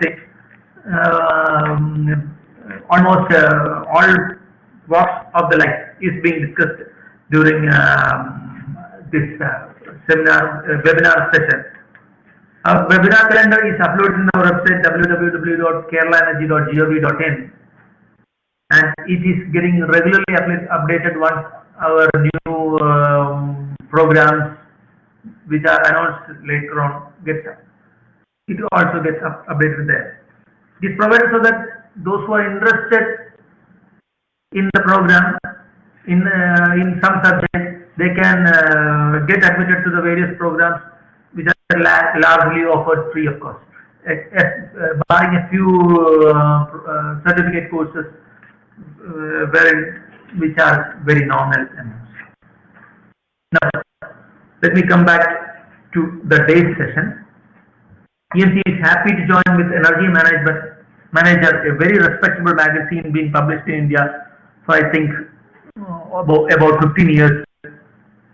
things. Almost all walks of the life is being discussed during this webinar session. Our webinar calendar is uploaded in our website www.keralaenergy.gov.in, and it is getting regularly updated once our new programs, which are announced later on, it also gets updated there. It is provided so that those who are interested in the program in some subject, they can get admitted to the various programs which are largely offered free of cost, barring a few certificate courses which are very nominal amounts. Now, let me come back to the day's session. EMC is happy to join with Energy Manager, a very respectable magazine being published in India for I think about 15 years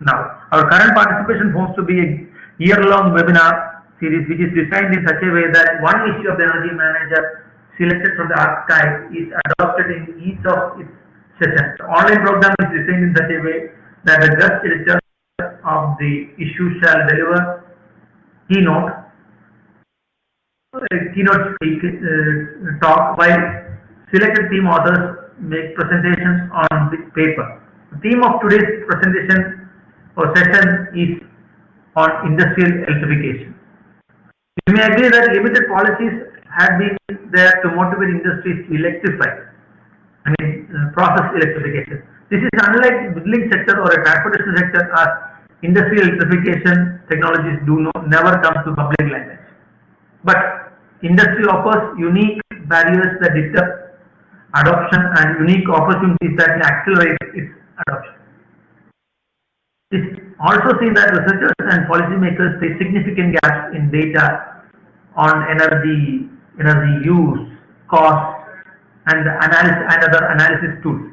now. Our current participation forms to be a year-long webinar series which is designed in such a way that one issue of the Energy Manager selected from the archive is adopted in each of its sessions. The online program is designed in such a way that the guest editor of the issue shall deliver keynote talk, while selected theme authors make presentations on the paper. The theme of today's presentation or session is on industrial electrification. You may agree that limited policies have been there to motivate industries to electrify, process electrification. This is unlike the building sector or a transportation sector, as industrial electrification technologies never come to public language. But industry offers unique barriers that deter adoption and unique opportunities that may accelerate its adoption. It's also seen that researchers and policymakers face significant gaps in data on energy use, cost, and other analysis tools.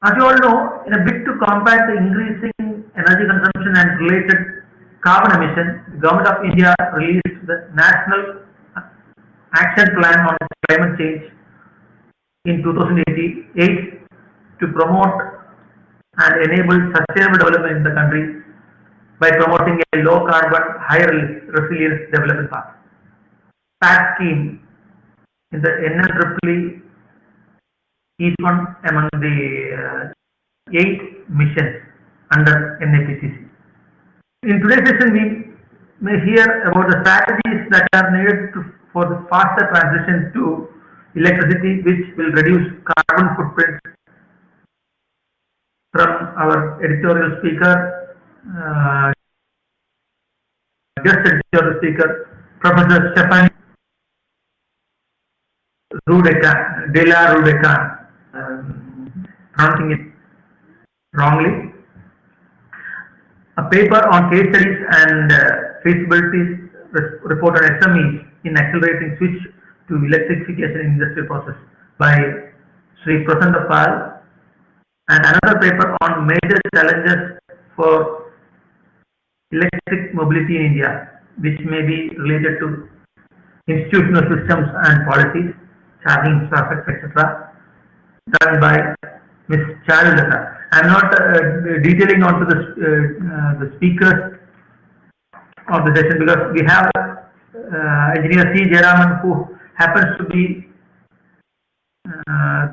As you all know, in a bid to combat the increasing energy consumption and related carbon emission, the Government of India released the National Action Plan on Climate Change in 2008 to promote and enable sustainable development in the country by promoting a low carbon, high resilience development path. PAT scheme in the NLEE is one among the 8 missions under NAPCC. In today's session, we may hear about the strategies that are needed for the faster transition to electricity, which will reduce carbon footprint, from our editorial speaker, guest editorial speaker, Professor Stefan de la Rubecam, pronouncing it wrongly. A paper on case studies and feasibility report on SMEs in accelerating switch to electrification in industrial process by Sri Prasanna Pal, and another paper on major challenges for electric mobility in India, which may be related to institutional systems and policies, charging infrastructure, etc., done by Ms. Charulata. I am not detailing onto the speakers of the session, because we have Engineer C. Jayaraman, who happens to be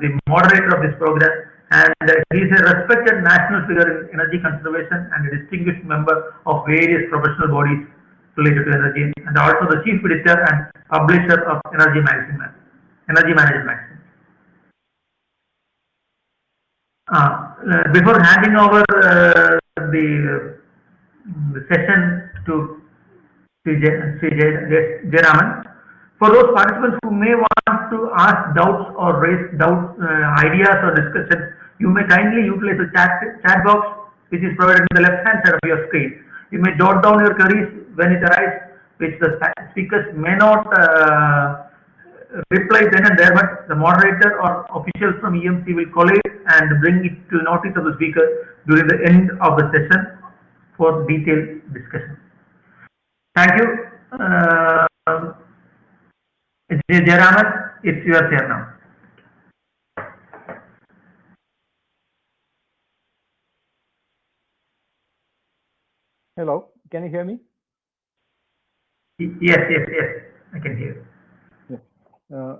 the moderator of this program, and he is a respected national figure in energy conservation and a distinguished member of various professional bodies related to energy, and also the chief editor and publisher of Energy Manager magazine. Before handing over the session to Sri Jayaraman, for those participants who may want to ask doubts or raise doubts, ideas or discussions, you may kindly utilize the chat box which is provided in the left hand side of your screen. You may jot down your queries when it arrives, which the speakers may not reply then and there, but the moderator or officials from EMC will collate and bring it to the notice of the speaker during the end of the session for detailed discussion. Thank you. Jayaraman, it's your turn now. Hello, can you hear me? Yes, I can hear. Yeah.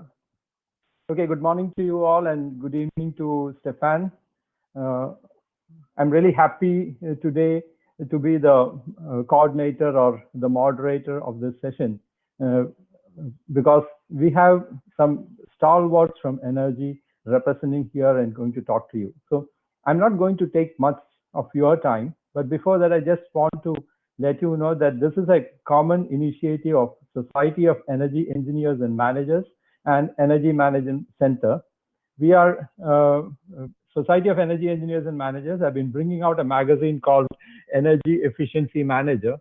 Okay, good morning to you all and good evening to Stefan. I'm really happy today to be the coordinator or the moderator of this session because we have some stalwarts from energy representing here and going to talk to you. So I'm not going to take much of your time, but before that, I just want to let you know that this is a common initiative of Society of Energy Engineers and Managers and Energy Management Center. We are Society of Energy Engineers and Managers have been bringing out a magazine called Energy Efficiency Manager,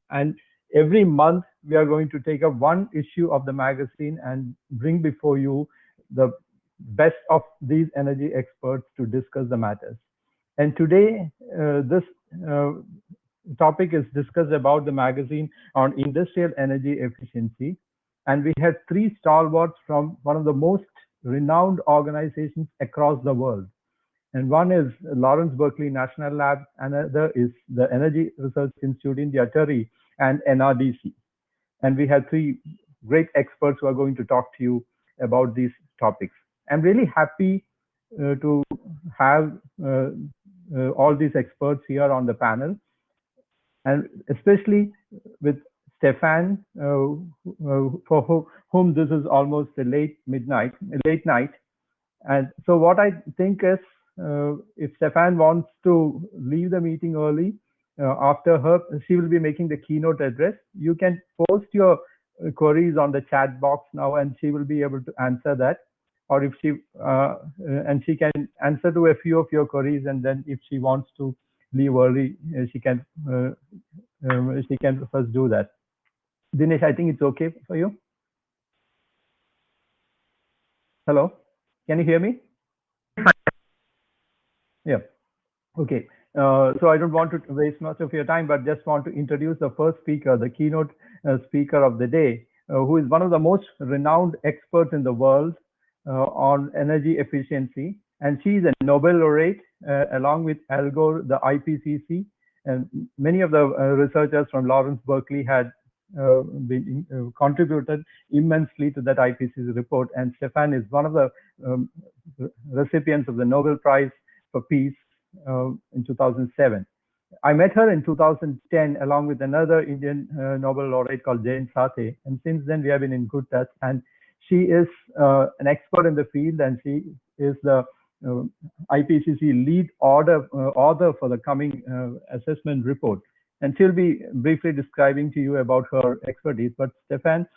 and every month we are going to take up one issue of the magazine and bring before you the best of these energy experts to discuss the matters. And today this topic is discussed about the magazine on industrial energy efficiency, and we had three stalwarts from one of the most renowned organizations across the world. And one is Lawrence Berkeley National Lab, another is the Energy Research Institute India, TERI, and NRDC. And we have three great experts who are going to talk to you about these topics. I'm really happy to have all these experts here on the panel, and especially with Stefan, for whom this is almost a late night. And so what I think is, if Stefan wants to leave the meeting early, after her, she will be making the keynote address. You can post your queries on the chat box now, and she will be able to answer that. Or if she and she can answer to a few of your queries, and then if she wants to leave early, she can first do that. Dinesh, I think it's okay for you. Hello, can you hear me? Yeah. Okay. So I don't want to waste much of your time, but just want to introduce the first speaker, the keynote speaker of the day, who is one of the most renowned experts in the world on energy efficiency. And she is a Nobel laureate, along with Al Gore, the IPCC. And many of the researchers from Lawrence Berkeley had contributed immensely to that IPCC report. And Stefan is one of the recipients of the Nobel Prize for Peace in 2007. I met her in 2010 along with another Indian Nobel laureate called Jayant Sathe, and since then we have been in good touch. And she is an expert in the field, and she is the IPCC lead author for the coming assessment report. And she'll be briefly describing to you about her expertise. But Stefan,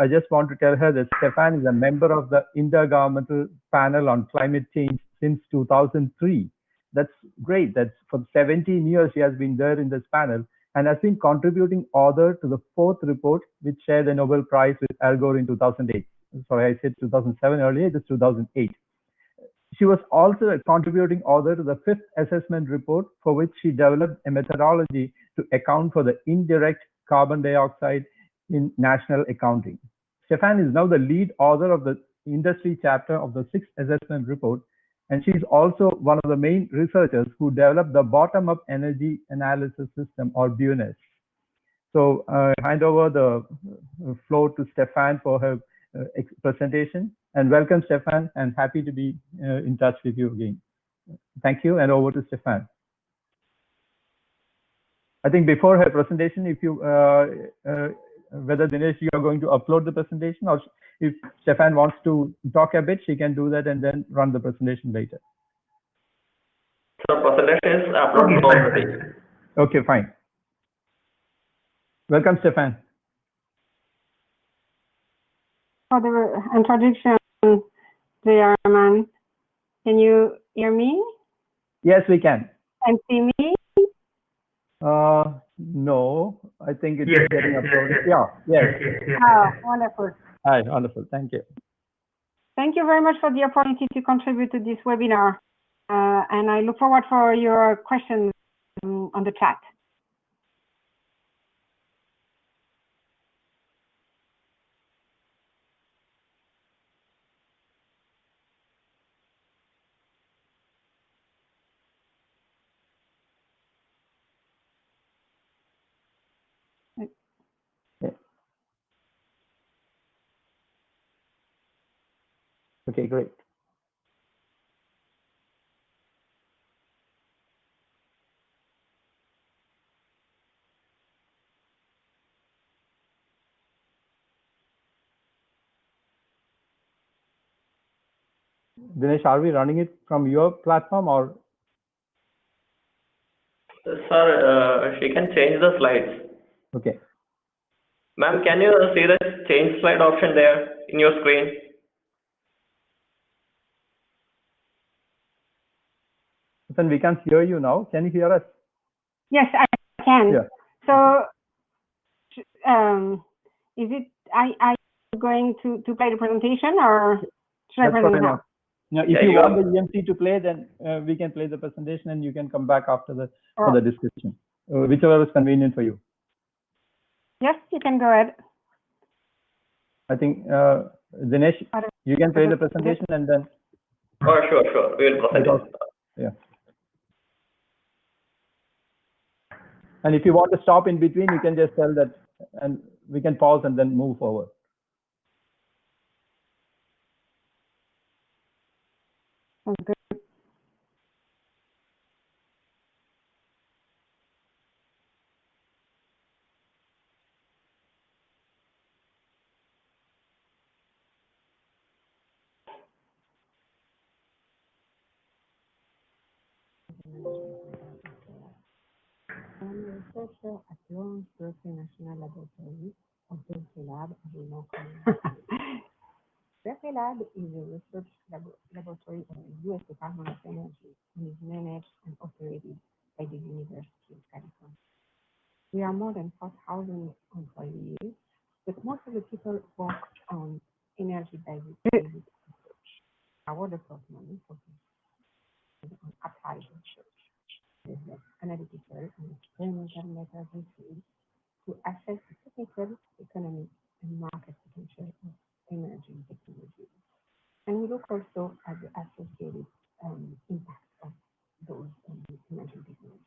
I just want to tell her that Stefan is a member of the Intergovernmental Panel on Climate Change since 2003. That's great. That's for 17 years she has been there in this panel and has been contributing author to the fourth report, which shared the Nobel Prize with Al Gore in 2008. Sorry, I said 2007 earlier, it is 2008. She was also a contributing author to the fifth assessment report, for which she developed a methodology to account for the indirect carbon dioxide in national accounting. Stefan is now the lead author of the industry chapter of the sixth assessment report, and she's also one of the main researchers who developed the bottom-up energy analysis system, or BUNES. So I hand over the floor to Stefan for her presentation. And welcome, Stefan, and happy to be in touch with you again. Thank you, and over to Stefan. I think before her presentation, if you, whether Dinesh, you are going to upload the presentation, or if Stefan wants to talk a bit, she can do that and then run the presentation later. So presentation is uploaded already. Okay, fine. Welcome, Stefan. For the introduction, Jayaraman, can you hear me? Yes, we can. And see me? No, I think it's Yes, getting yes, uploaded. yes. Yes. Oh, wonderful. Hi, wonderful. Thank you. Thank you very much for the opportunity to contribute to this webinar. And I look forward for your questions on the chat. Okay, great. Dinesh, are we running it from your platform or? Sir, she can change the slides. Okay. Ma'am, can you see the change slide option there in your screen? Then we can hear you now. Can you hear us? Yes, I can. Yeah. So, is it, I going to play the presentation or should I That's present fine now? now. Now, if Yeah, you you want are- the EMC to play, then we can play the presentation and you can come back after the for Oh. the discussion, whichever is convenient for you. Yes, you can go ahead. I think Dinesh, you can play the presentation and then Oh, sure. We will present because it. yeah. And if you want to stop in between, you can just tell that, and we can pause and then move forward. Okay. I'm a researcher at Lawrence Berkeley National Laboratory, or Berkeley Lab, as we know commonly. Berkeley Lab is a research laboratory of the U.S. Department of Energy and is managed and operated by the University of California. We are more than 4,000 employees, but most of the people work on energy-based research. Our department focuses on applied research, business, analytical, and experimental methods and tools to assess the technical, economic, and market potential of emerging technologies. And we look also at the associated impact of those emerging technologies.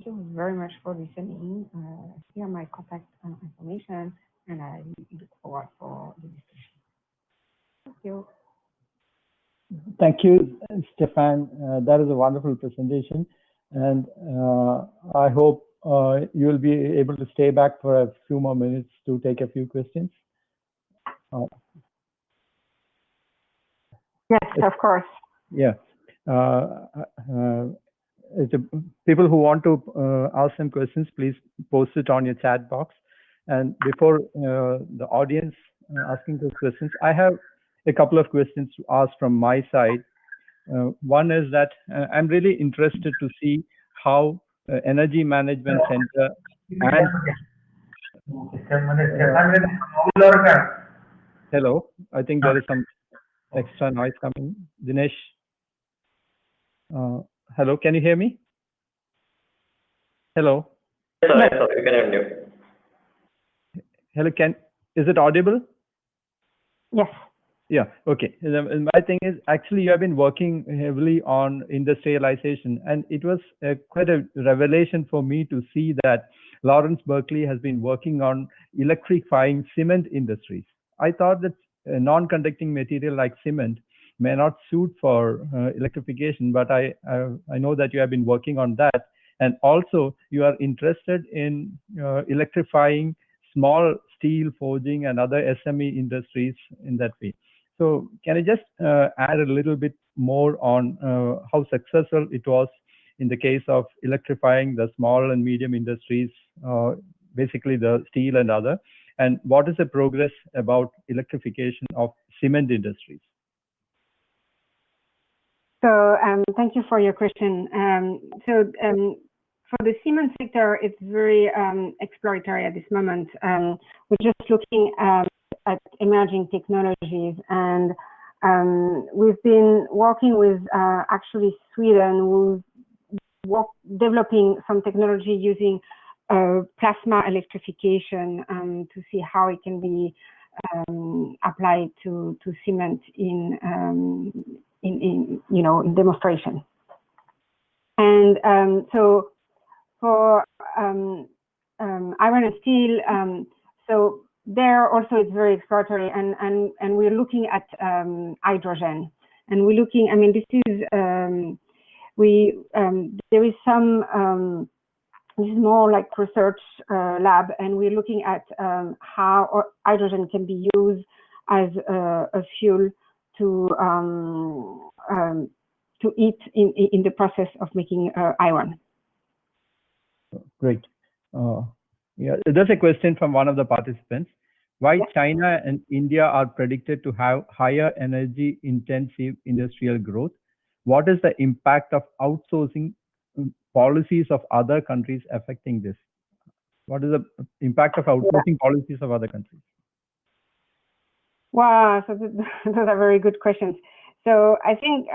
you very much for listening. Here are my contact information, and I look forward for the discussion. Thank you. Thank you, Stefan. That is a wonderful presentation, and I hope you will be able to stay back for a few more minutes to take a few questions. Yes, of course. Yeah. People who want to ask some questions, please post it on your chat box. And before the audience asking those questions, I have a couple of questions to ask from my side. One is that I'm really interested to see how Energy Management Center and hello, I think there is some extra noise coming. Dinesh, hello, can you hear me? Hello. Sorry, you can unmute. Hello, is it audible? Yes. Yeah, okay. My thing is, actually, you have been working heavily on industrialization, and it was quite a revelation for me to see that Lawrence Berkeley has been working on electrifying cement industries. I thought that a non-conducting material like cement may not suit for electrification, but I know that you have been working on that, and also you are interested in electrifying small steel forging and other SME industries in that way. So can you just add a little bit more on how successful it was in the case of electrifying the small and medium industries, basically the steel and other, and what is the progress about electrification of cement industries? So thank you for your question. For the cement sector, it's very exploratory at this moment. We're just looking at emerging technologies, and we've been working with actually Sweden, who's developing some technology using plasma electrification to see how it can be applied to cement in demonstration. And so for iron and steel, so there also it's very exploratory, and we're looking at hydrogen, and we're looking. I mean, this is there is some. This is more like research lab, and we're looking at how hydrogen can be used as a fuel to eat in the process of making iron. Great. Yeah, there's a question from one of the participants. Why Yes. China and India are predicted to have higher energy intensive industrial growth? What is the impact of outsourcing policies of other countries affecting this? What is the impact of outsourcing policies of other countries? Wow, so those are very good questions. So I think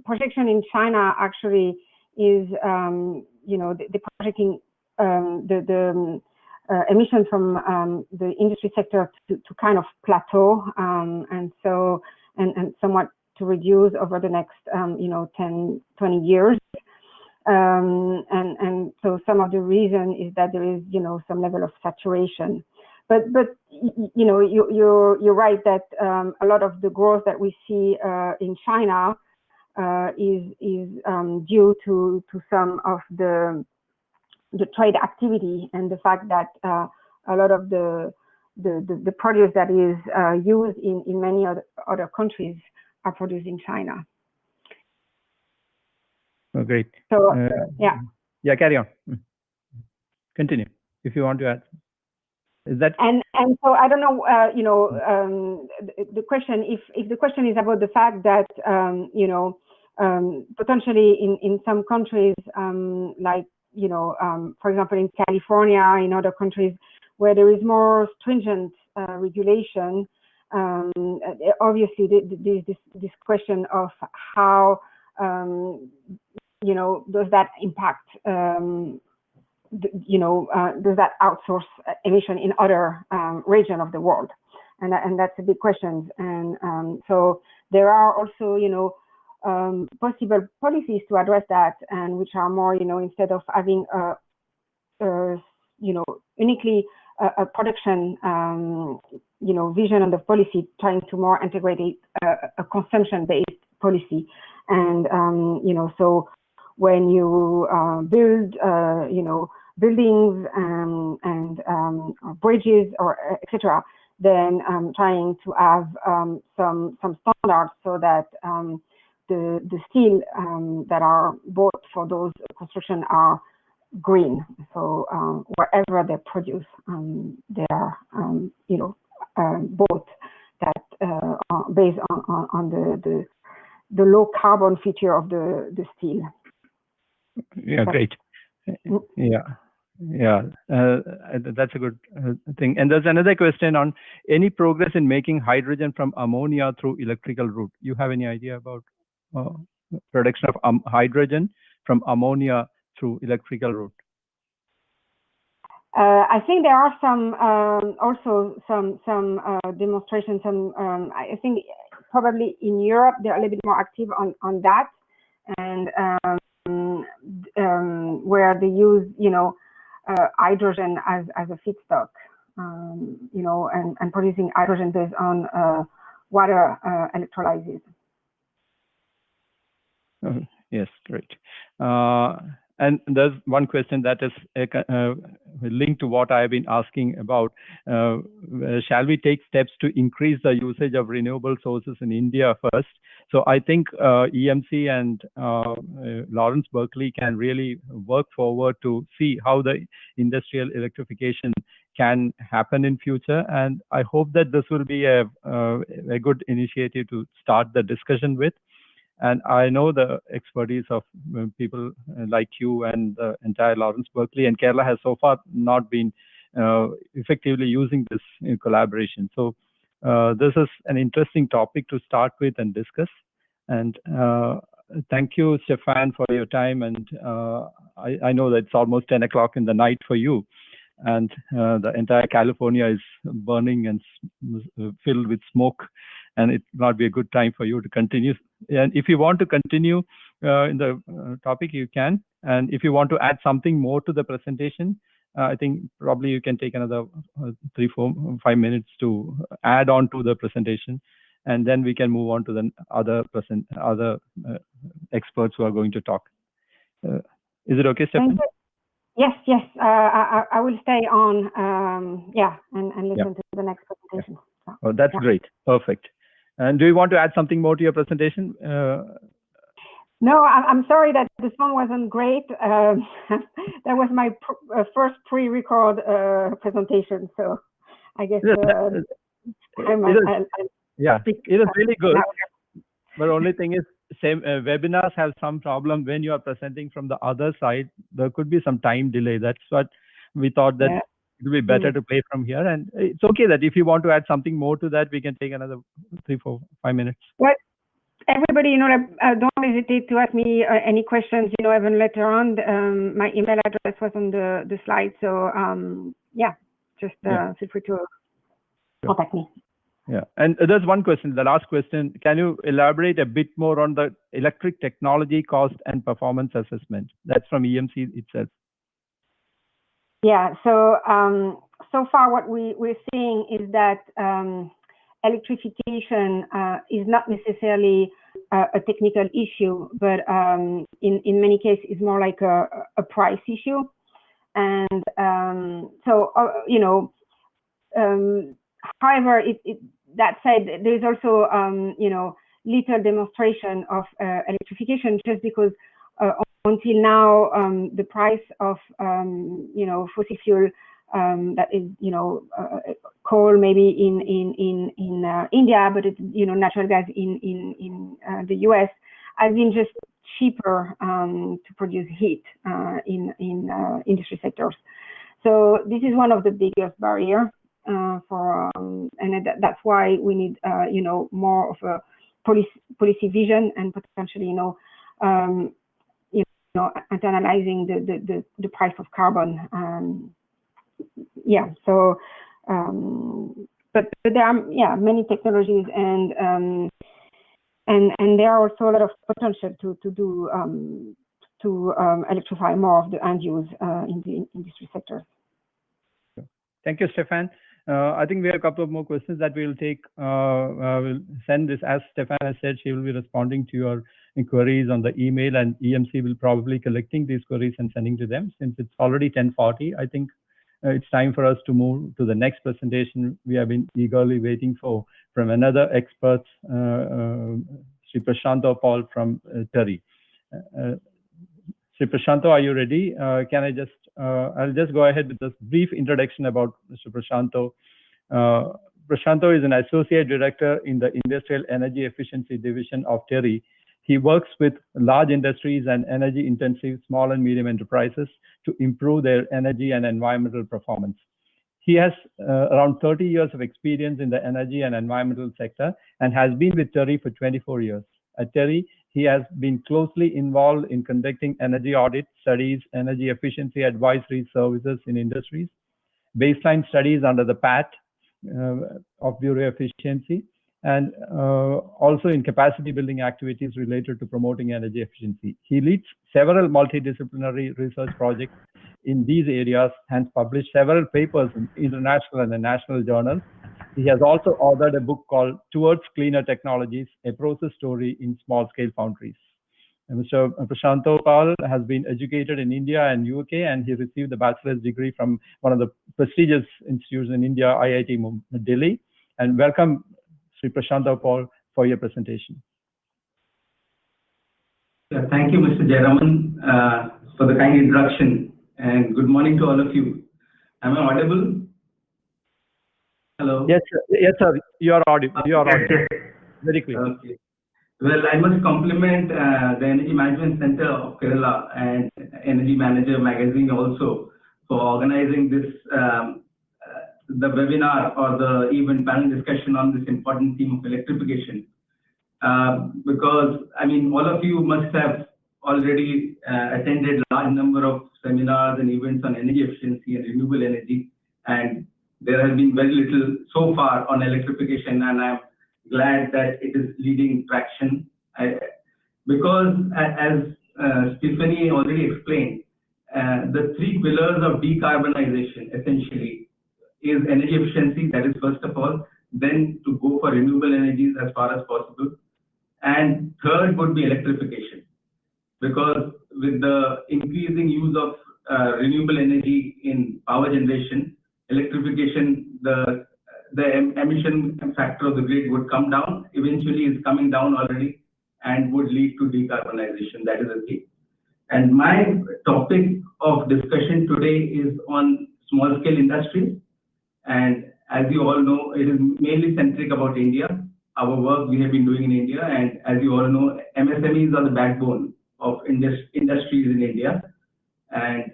projection in China actually is the projecting the emissions from the industry sector to kind of plateau, and somewhat to reduce over the next 10, 20 years. And so some of the reason is that there is some level of saturation. But you're right that a lot of the growth that we see in China is due to some of the trade activity and the fact that a lot of the produce that is used in many other countries are produced in China. Oh, great. So yeah. Yeah, carry on. Continue if you want to add. Is that and so I don't know, the question, if the question is about the fact that potentially in some countries, like for example in California, in other countries where there is more stringent regulation, obviously there's this question of how does that impact does that outsource emission in other regions of the world, and that's a big question. And so there are also possible policies to address that, and which are more, instead of having uniquely a production, vision on the policy, trying to more integrate a consumption-based policy. And, so when you build, buildings and bridges or etc., then trying to have some standards so that the steel that are bought for those construction are green. So wherever they produce, they are bought that based on the low carbon feature of the steel. Yeah, great. Yeah, that's a good thing. And there's another question on any progress in making hydrogen from ammonia through electrical route. You have any idea about production of hydrogen from ammonia through electrical route? I think there are some also some demonstrations. I think probably in Europe they're a little bit more active on that, and where they use hydrogen as a feedstock, and producing hydrogen based on water electrolysis. Yes, great. And there's one question that is linked to what I've been asking about. Shall we take steps to increase the usage of renewable sources in India first? So I think EMC and Lawrence Berkeley can really work forward to see how the industrial electrification can happen in future. And I hope that this will be a good initiative to start the discussion with. And I know the expertise of people like you and the entire Lawrence Berkeley, and Kerala has so far not been effectively using this in collaboration. So this is an interesting topic to start with and discuss. And thank you, Stefan, for your time. And I know that it's almost 10 o'clock in the night for you. And the entire California is burning and filled with smoke. And it will not be a good time for you to continue. And if you want to continue in the topic, you can. And if you want to add something more to the presentation, I think probably you can take another 3, 4, 5 minutes to add on to the presentation. And then we can move on to the other experts who are going to talk. Is it okay, Stefan? Yes. I will stay on, and listen to the next presentation. Yeah. Oh, that's great. Perfect. And do you want to add something more to your presentation? No, I'm sorry that the sound wasn't great. That was my first pre-record presentation, so I guess it is really good. But the only thing is, same webinars have some problem when you are presenting from the other side. There could be some time delay. That's what we thought that. It will be better to play from here, and it's okay that if you want to add something more to that, we can take another 3, 4, 5 minutes. Well, everybody, don't hesitate to ask me any questions, even later on. My email address was on the slide, so just feel free to contact me. Yeah, and there's one question, the last question. Can you elaborate a bit more on the electric technology cost and performance assessment? That's from EMC itself. Yeah, so so far what we're seeing is that electrification is not necessarily a technical issue, but in many cases is more like a price issue. And however, that said, there is also little demonstration of electrification, just because until now, the price of fossil fuel, that is coal maybe in India, but it's natural gas in the US, has been just cheaper to produce heat in industry sectors. So this is one of the biggest barriers for, and that's why we need more of a policy vision and potentially internalizing the price of carbon. So but there are many technologies, and And there are also a lot of potential to electrify more of the end use in the industry sector. Thank you, Stefan. I think we have a couple of more questions that we'll take. We'll send this, as Stefan has said, she will be responding to your inquiries on the email, and EMC will probably collecting these queries and sending to them. Since it's already 10:40, I think it's time for us to move to the next presentation we have been eagerly waiting for from another expert, Sri Prashanto Paul from TERI. Sri Prashanto, are you ready? I'll just go ahead with this brief introduction about Mr. Prashanto. Prashanto is an associate director in the Industrial Energy Efficiency Division of TERI. He works with large industries and energy-intensive small and medium enterprises to improve their energy and environmental performance. He has around 30 years of experience in the energy and environmental sector and has been with TERI for 24 years. At TERI, he has been closely involved in conducting energy audit studies, energy efficiency advisory services in industries, baseline studies under the PAT of Bureau of Efficiency, and also in capacity building activities related to promoting energy efficiency. He leads several multidisciplinary research projects in these areas and published several papers in international and national journals. He has also authored a book called Towards Cleaner Technologies, a process story in small-scale foundries. And Mr. Prashanto Paul has been educated in India and UK, and he received a bachelor's degree from one of the prestigious institutes in India, IIT Delhi. And welcome, Sri Prashanto Paul, for your presentation. Yeah, thank you, Mr. Jayaraman, for the kind introduction, and good morning to all of you. Am I audible? Hello. Yes, sir. Yes, sir. You are audible. You are audible. Very clear. Okay. Well, I must compliment the Energy Management Center of Kerala and Energy Manager Magazine also for organizing this the webinar or the even panel discussion on this important theme of electrification. Because I mean, all of you must have already attended a large number of seminars and events on energy efficiency and renewable energy, and there has been very little so far on electrification, and I'm glad that it is leading traction. Because as Stephanie already explained, the three pillars of decarbonization essentially is energy efficiency, that is first of all, then to go for renewable energies as far as possible, and third would be electrification. Because with the increasing use of renewable energy in power generation, electrification, the emission factor of the grid would come down, eventually is coming down already, and would lead to decarbonization. That is the thing. And my topic of discussion today is on small scale industries. And as you all know, it is mainly centric about India. Our work we have been doing in India, and as you all know, MSMEs are the backbone of industries in India. And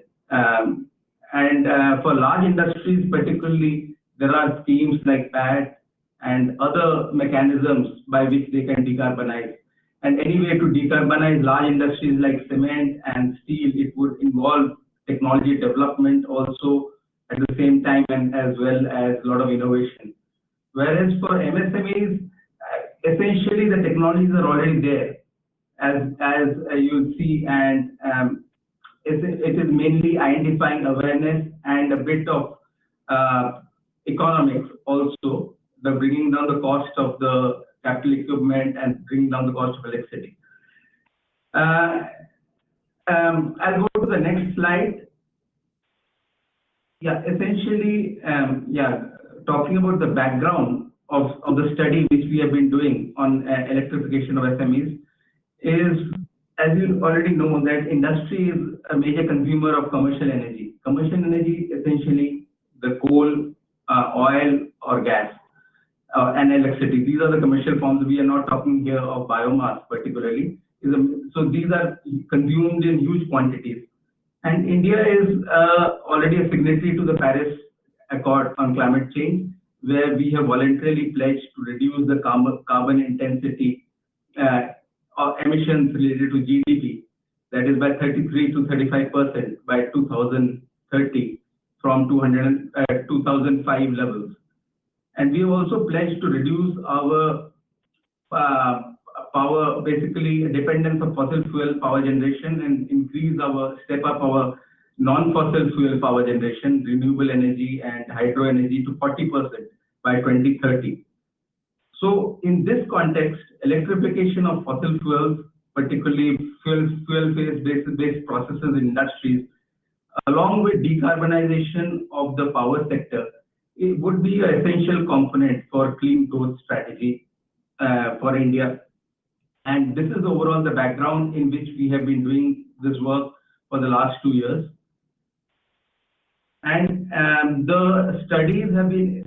for large industries particularly, there are schemes like PAT and other mechanisms by which they can decarbonize. And anyway, to decarbonize large industries like cement and steel, it would involve technology development also at the same time, and as well as a lot of innovation. Whereas for MSMEs, essentially the technologies are already there, as you see, and it is mainly identifying awareness and a bit of economics also, the bringing down the cost of the capital equipment and bringing down the cost of electricity. I'll go to the next slide. Yeah, essentially, talking about the background of the study which we have been doing on electrification of SMEs is, as you already know, that industry is a major consumer of commercial energy. Commercial energy, essentially the coal, oil or gas, and electricity. These are the commercial forms. We are not talking here of biomass particularly. So these are consumed in huge quantities. And India is already a signatory to the Paris Accord on climate change, where we have voluntarily pledged to reduce the carbon intensity emissions related to GDP, that is by 33 to 35% by 2030 from 2005 levels. And we have also pledged to reduce our power, basically dependence of fossil fuel power generation, and step up our non-fossil fuel power generation, renewable energy and hydro energy to 40% by 2030. So in this context, electrification of fossil fuels, particularly fuel-based processes in industries, along with decarbonization of the power sector, it would be an essential component for clean growth strategy for India. And this is overall the background in which we have been doing this work for the last 2 years. And the studies have been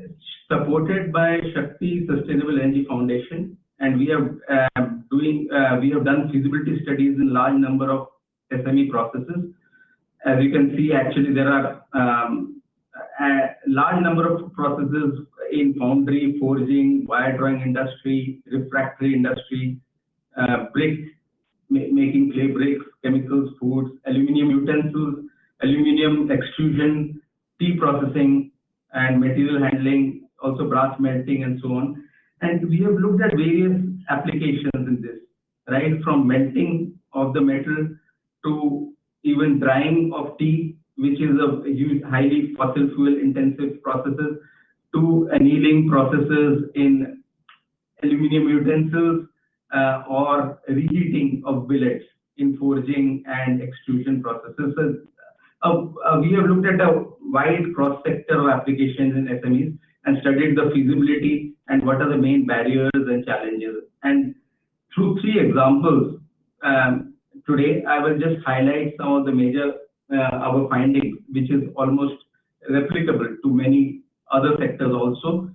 supported by Shakti Sustainable Energy Foundation, and we have done feasibility studies in large number of SME processes. As you can see, actually there are a large number of processes in foundry, forging, wire drawing industry, refractory industry, brick making, clay bricks, chemicals, foods, aluminum utensils, aluminum extrusion, tea processing, and material handling, also brass melting, and so on. And we have looked at various applications in this, right from melting of the metal to even drying of tea, which is a huge, highly fossil fuel intensive processes, to annealing processes in aluminum utensils, or reheating of billets in forging and extrusion processes. So, we have looked at a wide cross-sector of applications in SMEs and studied the feasibility and what are the main barriers and challenges. And through 3 examples, today I will just highlight some of the major our findings, which is almost replicable to many other sectors also.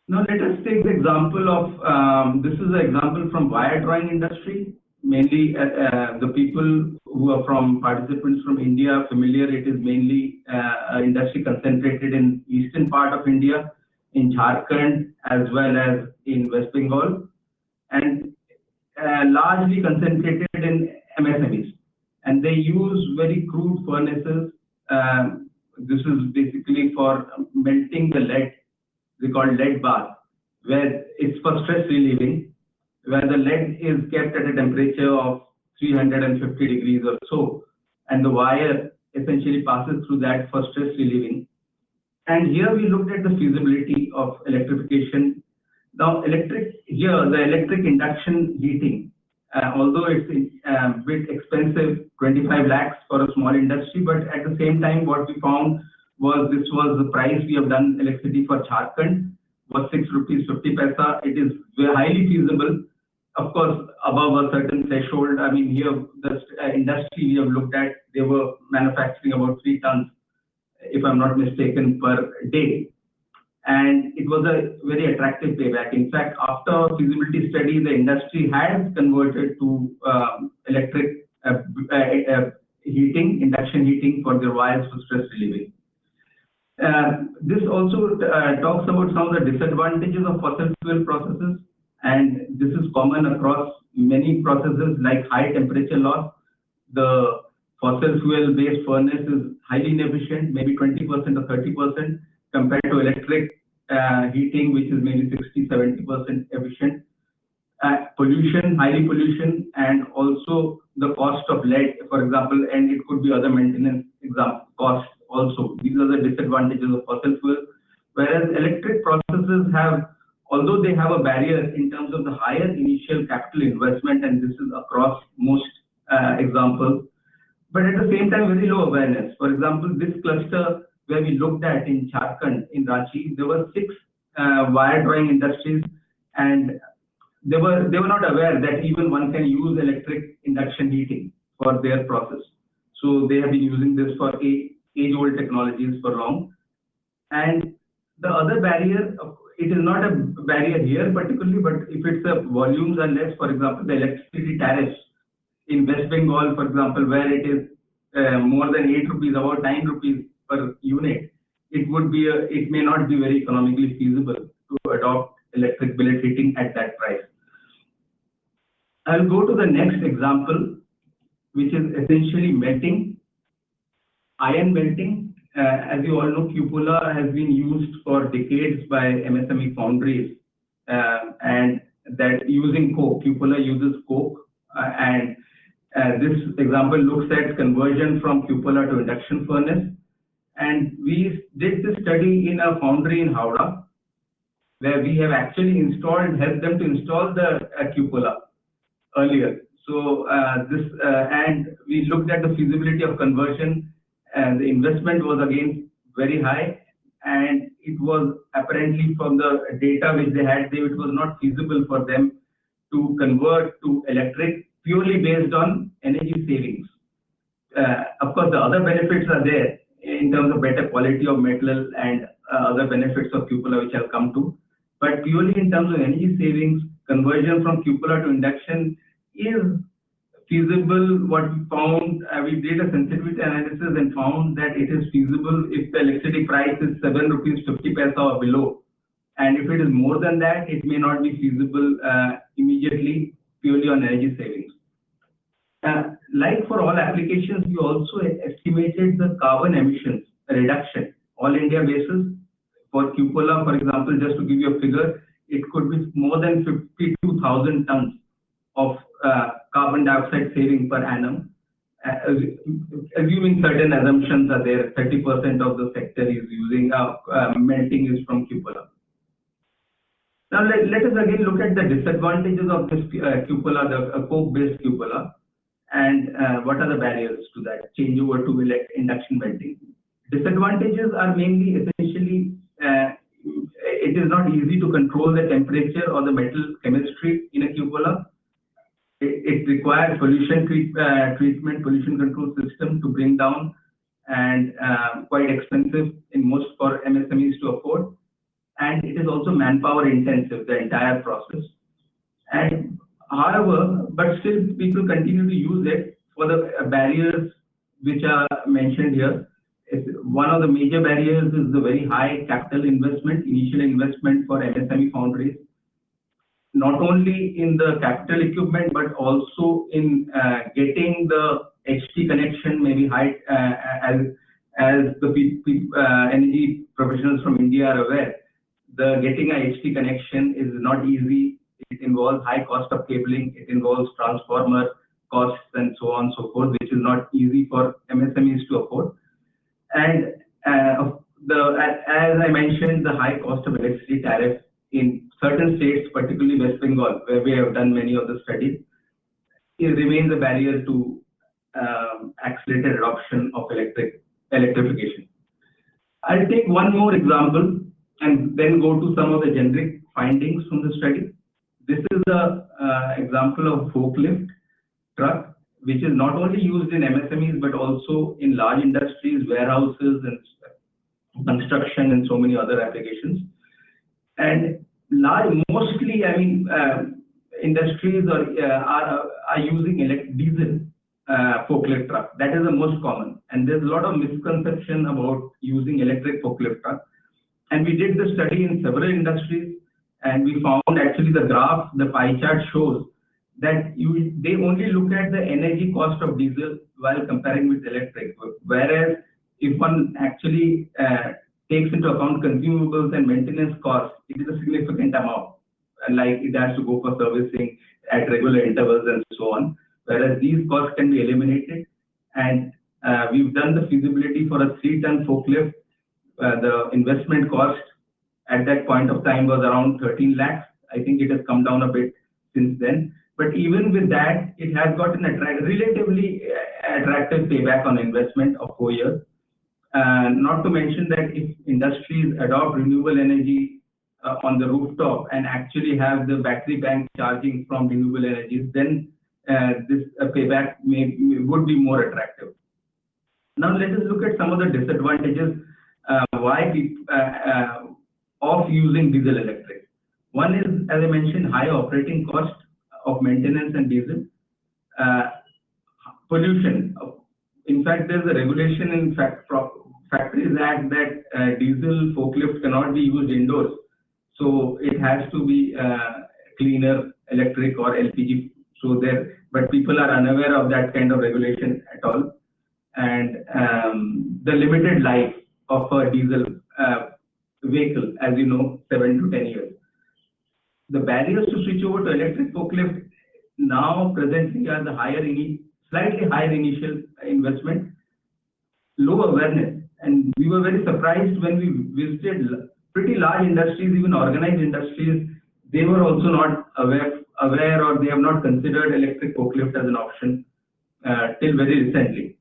Now let us take the example of, this is an example from wire drawing industry. Mainly the people who are participants from India familiar, it is mainly industry concentrated in eastern part of India, in Jharkhand as well as in West Bengal, and largely concentrated in MSMEs. And they use very crude furnaces. This is basically for melting the lead. They call lead bath, where it's for stress relieving, where the lead is kept at a temperature of 350 degrees or so, and the wire essentially passes through that for stress relieving. And here we looked at the feasibility of electrification. Now, the electric induction heating, although it's a bit expensive, 25 lakhs for a small industry, but at the same time, what we found was this was the price we have done electricity for Jharkhand was 6 rupees 50 paisa. It is highly feasible. Of course, above a certain threshold. I mean, here the industry we have looked at, they were manufacturing about 3 tons, if I'm not mistaken, per day. And it was a very attractive payback. In fact, after feasibility study, the industry has converted to electric heating, induction heating for their wires for stress relieving. This also talks about some of the disadvantages of fossil fuel processes. And this is common across many processes like high temperature loss. The fossil fuel based furnace is highly inefficient, maybe 20% or 30% compared to electric heating, which is maybe 60-70% efficient. Pollution, highly pollution, and also the cost of lead, for example, and it could be other maintenance costs also. These are the disadvantages of fossil fuel. Whereas electric processes have, although they have a barrier in terms of the higher initial capital investment, and this is across most examples, but at the same time, very low awareness. For example, this cluster where we looked at in Jharkhand, in Ranchi, there were 6 wire drawing industries, and they were not aware that even one can use electric induction heating for their process. So they have been using this for age-old technologies for long. And the other barrier, it is not a barrier here particularly, but if it's volumes are less, for example, the electricity tariffs in West Bengal, for example, where it is more than 8 rupees, about 9 rupees per unit, it may not be very economically feasible to adopt electric billet heating at that price. I'll go to the next example, which is essentially melting, iron melting. As you all know, cupola has been used for decades by MSME foundries and that using coke, cupola uses coke, and this example looks at conversion from cupola to induction furnace. And we did this study in a foundry in Howrah, where we have actually helped them to install the cupola earlier. So and we looked at the feasibility of conversion, and the investment was again very high, and it was apparently from the data which they had, it was not feasible for them to convert to electric purely based on energy savings. Of course, the other benefits are there in terms of better quality of metal and other benefits of cupola, which I'll come to. But purely in terms of energy savings, conversion from cupola to induction is feasible. What we found, we did a sensitivity analysis and found that it is feasible if the electricity price is 7 rupees 50 paisa or below. And if it is more than that, it may not be feasible immediately, purely on energy savings. Like for all applications, we also estimated the carbon emissions reduction, all India basis. For cupola, for example, just to give you a figure, it could be more than 52,000 tons of carbon dioxide saving per annum, assuming certain assumptions are there. 30% of the sector is using melting is from cupola. Now let us again look at the disadvantages of this cupola, the coke-based cupola, and what are the barriers to that changeover to induction melting. Disadvantages are mainly essentially it is not easy to control the temperature or the metal chemistry in a cupola. It requires pollution pollution control system to bring down, and quite expensive in most for MSMEs to afford. And it is also manpower intensive, the entire process. And however, but still people continue to use it for the barriers which are mentioned here. One of the major barriers is the very high capital investment, initial investment for MSME foundries, not only in the capital equipment, but also in getting the HT connection, maybe high, as the energy professionals from India are aware, getting a HT connection is not easy. It involves high cost of cabling, it involves transformer costs and so on and so forth, which is not easy for MSMEs to afford. And as I mentioned, the high cost of electricity tariff in certain states, particularly West Bengal, where we have done many of the studies, it remains a barrier to accelerated adoption of electrification. I'll take one more example and then go to some of the generic findings from the study. This is an example of forklift truck, which is not only used in MSMEs, but also in large industries, warehouses, and construction, and so many other applications. And mostly, I mean, industries are using diesel forklift truck. That is the most common. And there's a lot of misconception about using electric forklift truck. And we did the study in several industries, and we found actually the graph, the pie chart shows that they only look at the energy cost of diesel while comparing with electric. Whereas if one actually takes into account consumables and maintenance costs, it is a significant amount. Like it has to go for servicing at regular intervals and so on. Whereas these costs can be eliminated. And we've done the feasibility for a 3-ton forklift. The investment cost at that point of time was around 13 lakhs. I think it has come down a bit since then. But even with that, it has got an relatively attractive payback on investment of 4 years. Not to mention that if industries adopt renewable energy on the rooftop and actually have the battery bank charging from renewable energies, then this payback would be more attractive. Now let us look at some of the disadvantages of using diesel electric. One is, as I mentioned, high operating cost of maintenance and diesel. Pollution. In fact, there's a regulation in Factories Act that diesel forklift cannot be used indoors. So it has to be cleaner, electric or LPG. But people are unaware of that kind of regulation at all. And the limited life of a diesel vehicle, as you know, 7 to 10 years. The barriers to switch over to electric forklift now presently are the slightly higher initial investment, low awareness. And we were very surprised when we visited pretty large industries, even organized industries. They were also not aware or they have not considered electric forklift as an option till very recently.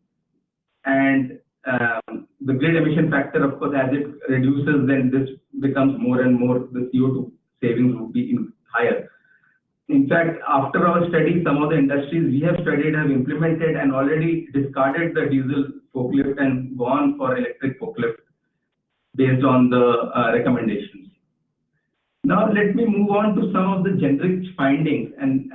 And the grid emission factor, of course, as it reduces, then this becomes more and more, the CO2 savings would be higher. In fact, after our study, some of the industries we have studied have implemented and already discarded the diesel forklift and gone for electric forklift based on the recommendations. Now, let me move on to some of the generic findings. And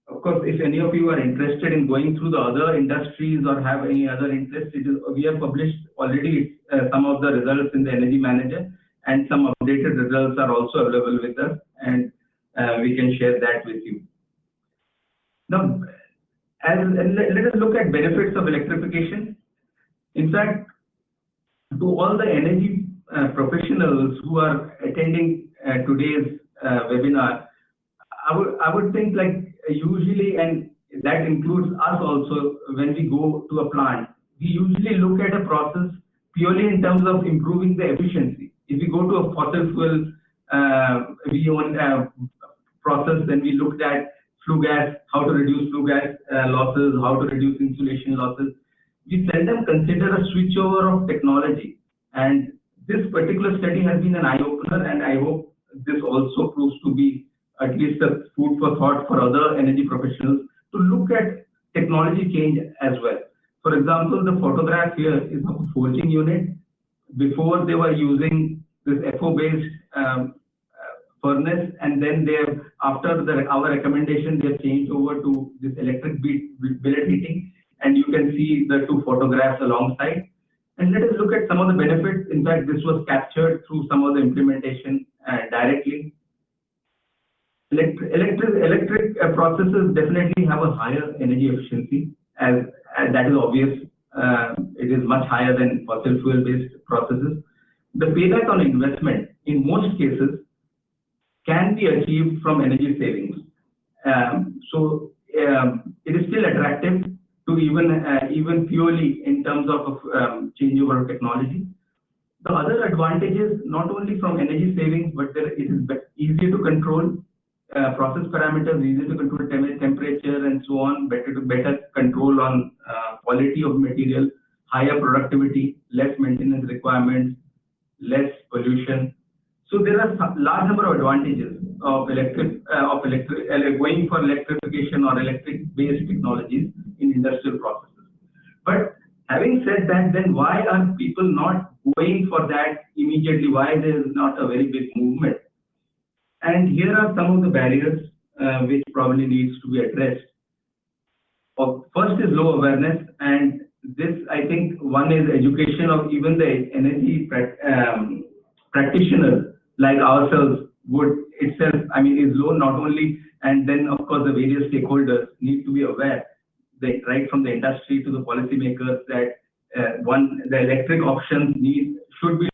of course, if any of you are interested in going through the other industries or have any other interest, we have published already some of the results in the Energy Manager, and some updated results are also available with us, and we can share that with you. Now, let us look at benefits of electrification. In fact, to all the energy professionals who are attending today's webinar, I would think, like, usually, and that includes us also, when we go to a plant, we usually look at a process purely in terms of improving the efficiency. If we go to a fossil fuel process, then we looked at flue gas, how to reduce flue gas losses, how to reduce insulation losses. We seldom consider a switchover of technology. And this particular study has been an eye-opener, and I hope this also proves to be at least a food for thought for other energy professionals to look at technology change as well. For example, the photograph here is of a forging unit. Before, they were using this FO-based furnace, and then after our recommendation, they have changed over to this electric billet heating, and you can see the two photographs alongside. And let us look at some of the benefits. In fact, this was captured through some of the implementation directly. Electric processes definitely have a higher energy efficiency, as that is obvious. It is much higher than fossil fuel-based processes. The payback on investment, in most cases, can be achieved from energy savings. So it is still attractive to even purely in terms of changeover of technology. The other advantages, not only from energy savings, but it is easier to control process parameters, easier to control temperature and so on, better control on quality of material, higher productivity, less maintenance requirements, less pollution. So there are a large number of advantages of going for electrification or electric-based technologies in industrial processes. But having said that, then why are people not going for that immediately? Why there is not a very big movement? And here are some of the barriers which probably needs to be addressed. First is low awareness, and this, I think, one is education of even the energy practitioners like ourselves would itself, is low not only, and then of course the various stakeholders need to be aware, right from the industry to the policymakers, that the electric options should be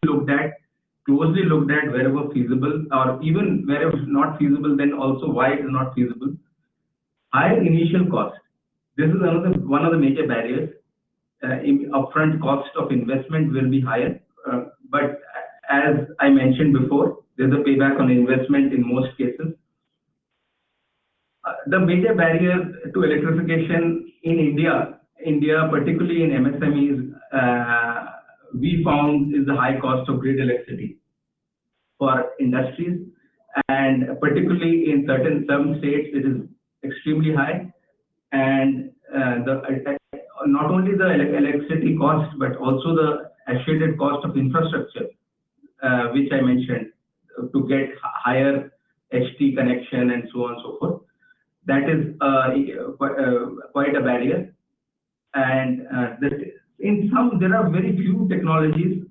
closely looked at wherever feasible, or even wherever not feasible, then also why it is not feasible. Higher initial cost. This is one of the major barriers. Upfront cost of investment will be higher, but as I mentioned before, there's a payback on investment in most cases. The major barrier to electrification in India, particularly in MSMEs, we found is the high cost of grid electricity for industries, and particularly in some states it is extremely high. And not only the electricity cost, but also the associated cost of infrastructure, which I mentioned, to get higher HT connection and so on and so forth. That is quite a barrier. And there are very few technologies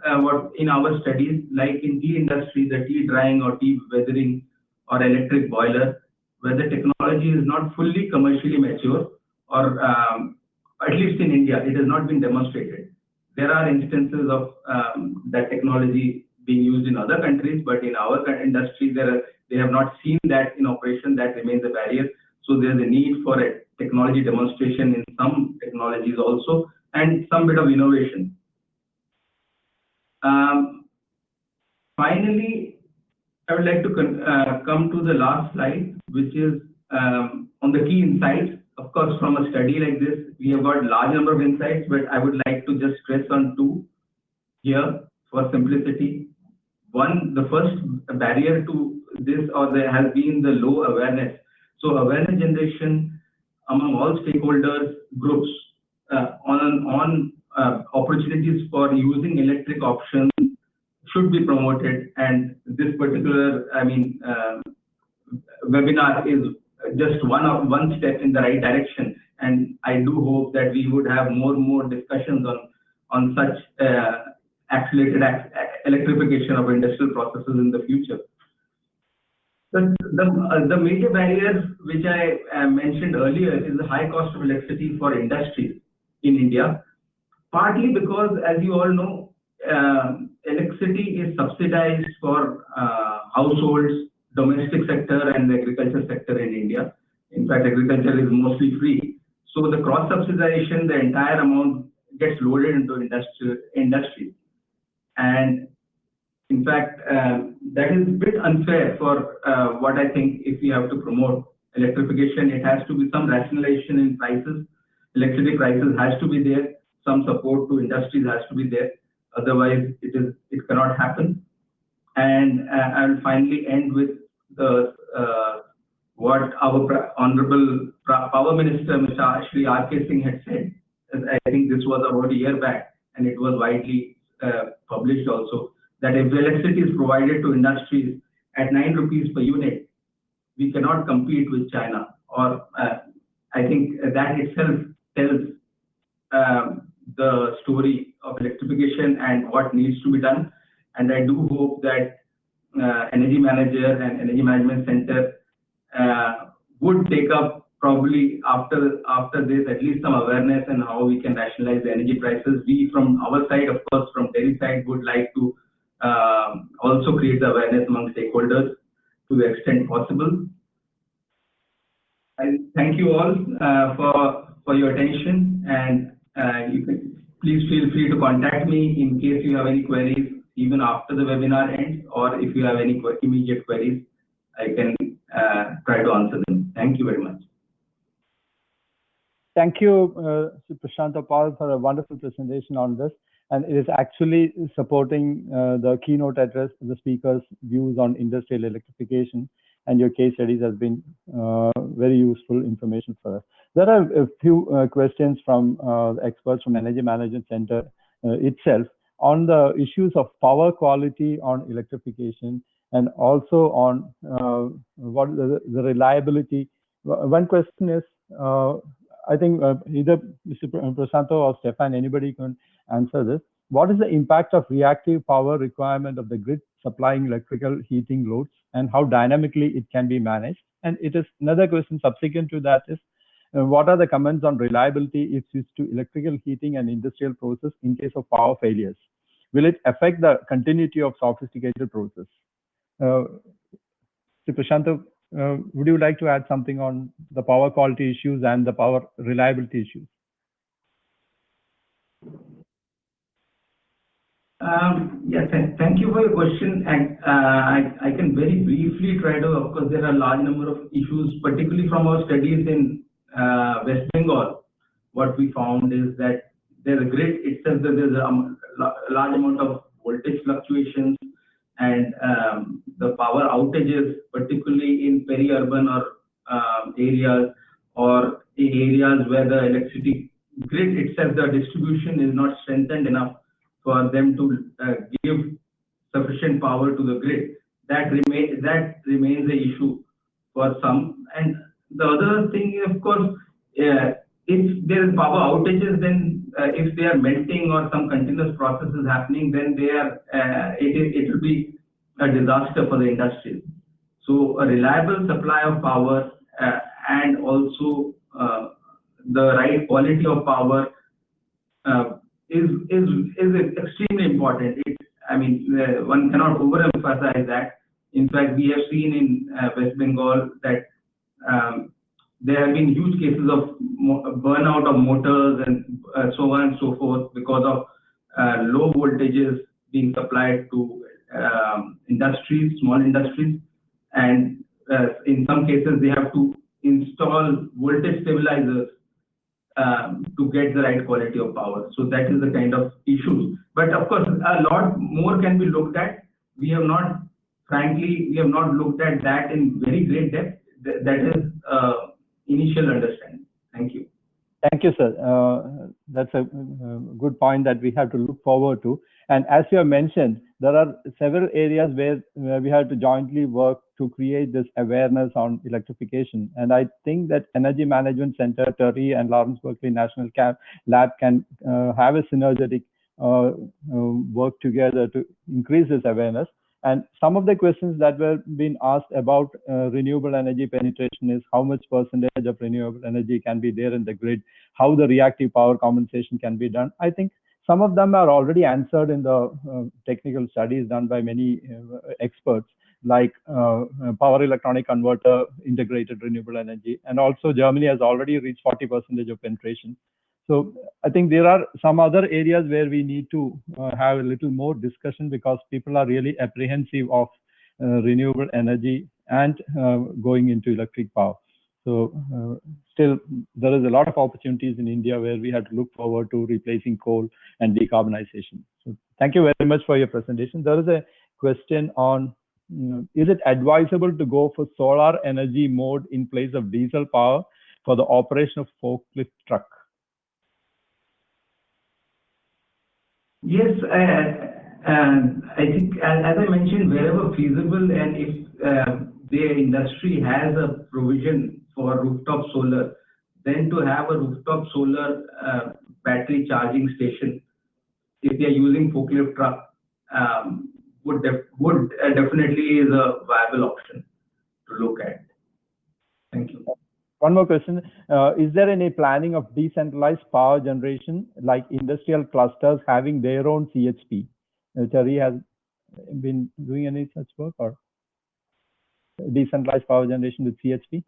in our studies, like in tea industry, the tea drying or tea weathering or electric boiler, where the technology is not fully commercially mature, or at least in India, it has not been demonstrated. There are instances of that technology being used in other countries, but in our industry, they have not seen that in operation. That remains a barrier. So there's a need for a technology demonstration in some technologies also, and some bit of innovation. Finally, I would like to come to the last slide, which is on the key insights. Of course, from a study like this, we have got large number of insights, but I would like to just stress on two here for simplicity. One, the first barrier to this there has been the low awareness. So awareness generation among all stakeholders groups on opportunities for using electric options should be promoted. And this particular, webinar is just one step in the right direction. And I do hope that we would have more discussions on such accelerated electrification of industrial processes in the future. The major barriers which I mentioned earlier is the high cost of electricity for industries in India, partly because, as you all know, electricity is subsidized for households, domestic sector, and the agriculture sector in India. In fact, agriculture is mostly free. So the cross subsidization, the entire amount gets loaded into industry. And in fact, that is a bit unfair for what I think if we have to promote electrification, it has to be some rationalization in prices. Electricity prices has to be there. Some support to industries has to be there. Otherwise, it cannot happen. And I'll finally end with what our Honorable Power Minister, Mr. Shri R.K. Singh had said. I think this was about a year back, and it was widely published also, that if electricity is provided to industries at 9 rupees per unit, we cannot compete with China. Or I think that itself tells the story of electrification and what needs to be done. And I do hope that Energy Manager and Energy Management Center would take up probably after this at least some awareness and how we can rationalize the energy prices. We from our side, of course, from Delhi side, would like to also create the awareness among stakeholders to the extent possible. I thank you all for your attention, and you can please feel free to contact me in case you have any queries even after the webinar ends, or if you have any immediate queries, I can try to answer them. Thank you very much. Thank you, Prashant Paul, for a wonderful presentation on this. And it is actually supporting the keynote address, the speaker's views on industrial electrification. And your case studies has been very useful information for us. There are a few questions from experts from Energy Management Center itself on the issues of power quality on electrification, and also on what the reliability. One question is, I think either Mr. Prasanto or Stefan, anybody can answer this. What is the impact of reactive power requirement of the grid supplying electrical heating loads, and how dynamically it can be managed? And it is another question subsequent to that is, what are the comments on reliability if used to electrical heating and industrial process in case of power failures? Will it affect the continuity of sophisticated process? Mr. Prashant, would you like to add something on the power quality issues and the power reliability issues? Yes, thank you for your question. And I can very briefly try to, of course, there are a large number of issues, particularly from our studies in West Bengal. What we found is that there's a grid itself, that there's a large amount of voltage fluctuations, and the power outages, particularly in peri-urban or areas, or in areas where the electricity grid itself, the distribution is not strengthened enough for them to give sufficient power to the grid. That remains an issue for some. And the other thing, of course, if there is power outages, then if they are melting or some continuous process is happening, then it will be a disaster for the industry. So a reliable supply of power and also the right quality of power is extremely important. I mean, one cannot overemphasize that. In fact, we have seen in West Bengal that there have been huge cases of burnout of motors and so on and so forth because of low voltages being supplied to industries, small industries, and in some cases they have to install voltage stabilizers to get the right quality of power. So that is the kind of issues. But of course, a lot more can be looked at. We have not, frankly, we have not looked at that in very great depth. That is initial understanding. Thank you. Thank you, sir. That's a good point that we have to look forward to. And as you have mentioned, there are several areas where we have to jointly work to create this awareness on electrification. And I think that Energy Management Center, TERI, and Lawrence Berkeley National Lab can have a synergetic work together to increase this awareness. And some of the questions that were being asked about renewable energy penetration is how much percentage of renewable energy can be there in the grid, how the reactive power compensation can be done. I think some of them are already answered in the technical studies done by many experts, like power electronic converter, integrated renewable energy, and also Germany has already reached 40% of penetration. So I think there are some other areas where we need to have a little more discussion because people are really apprehensive of renewable energy and going into electric power. So still, there is a lot of opportunities in India where we have to look forward to replacing coal and decarbonization. So thank you very much for your presentation. There is a question on, is it advisable to go for solar energy mode in place of diesel power for the operation of forklift truck? Yes, I think, as I mentioned, wherever feasible, and if the industry has a provision for rooftop solar, then to have a rooftop solar battery charging station, if they are using forklift truck, would definitely is a viable option to look at. Thank you. One more question. Is there any planning of decentralized power generation, like industrial clusters having their own CHP? TERI has been doing any such work, or decentralized power generation with CHP?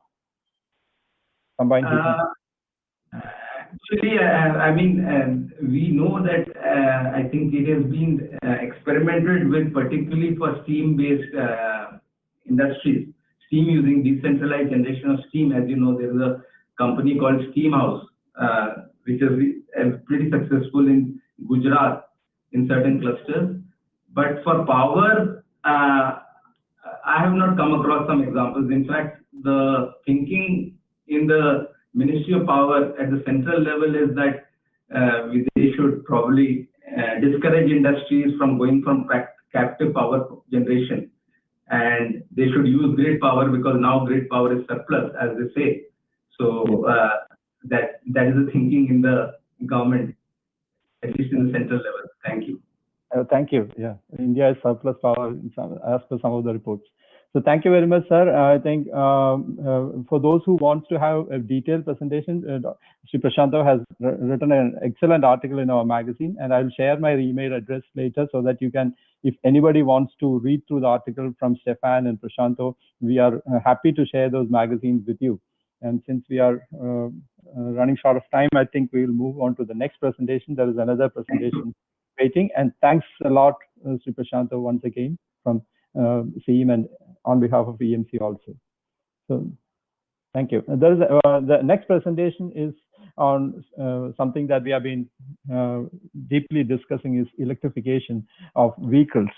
Combined Actually, I mean, we know that I think it has been experimented with, particularly for steam-based industries. Steam using decentralized generation of steam. As you know, there is a company called Steam House, which is pretty successful in Gujarat in certain clusters. But for power, I have not come across some examples. In fact, the thinking in the Ministry of Power at the central level is that they should probably discourage industries from going from captive power generation. And they should use grid power because now grid power is surplus, as they say. So that is the thinking in the government, at least in the central level. Thank you. Thank you. Yeah, India is surplus power as per some of the reports. So thank you very much, sir. I think for those who want to have a detailed presentation, Sri Prashantho has written an excellent article in our magazine, and I'll share my email address later so that you can, if anybody wants to read through the article from Stefan and Prashantho, we are happy to share those magazines with you. And since we are running short of time, I think we'll move on to the next presentation. There is another presentation waiting. And thanks a lot, Sri Prashantho, once again from SEAM and on behalf of EMC also. So thank you. There is the next presentation is on something that we have been deeply discussing, is electrification of vehicles.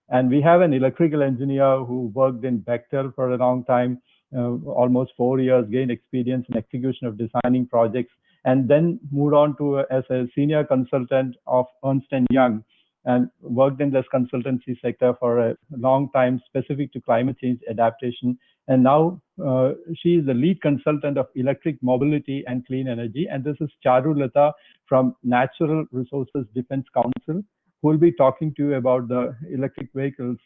And we have an electrical engineer who worked in Bechtel for a long time, almost 4 years, gained experience in execution of designing projects, and then moved on to as a senior consultant of Ernst & Young, and worked in this consultancy sector for a long time, specific to climate change adaptation. And now she is the lead consultant of electric mobility and clean energy. And this is Charulata from Natural Resources Defense Council, who will be talking to you about the electric vehicles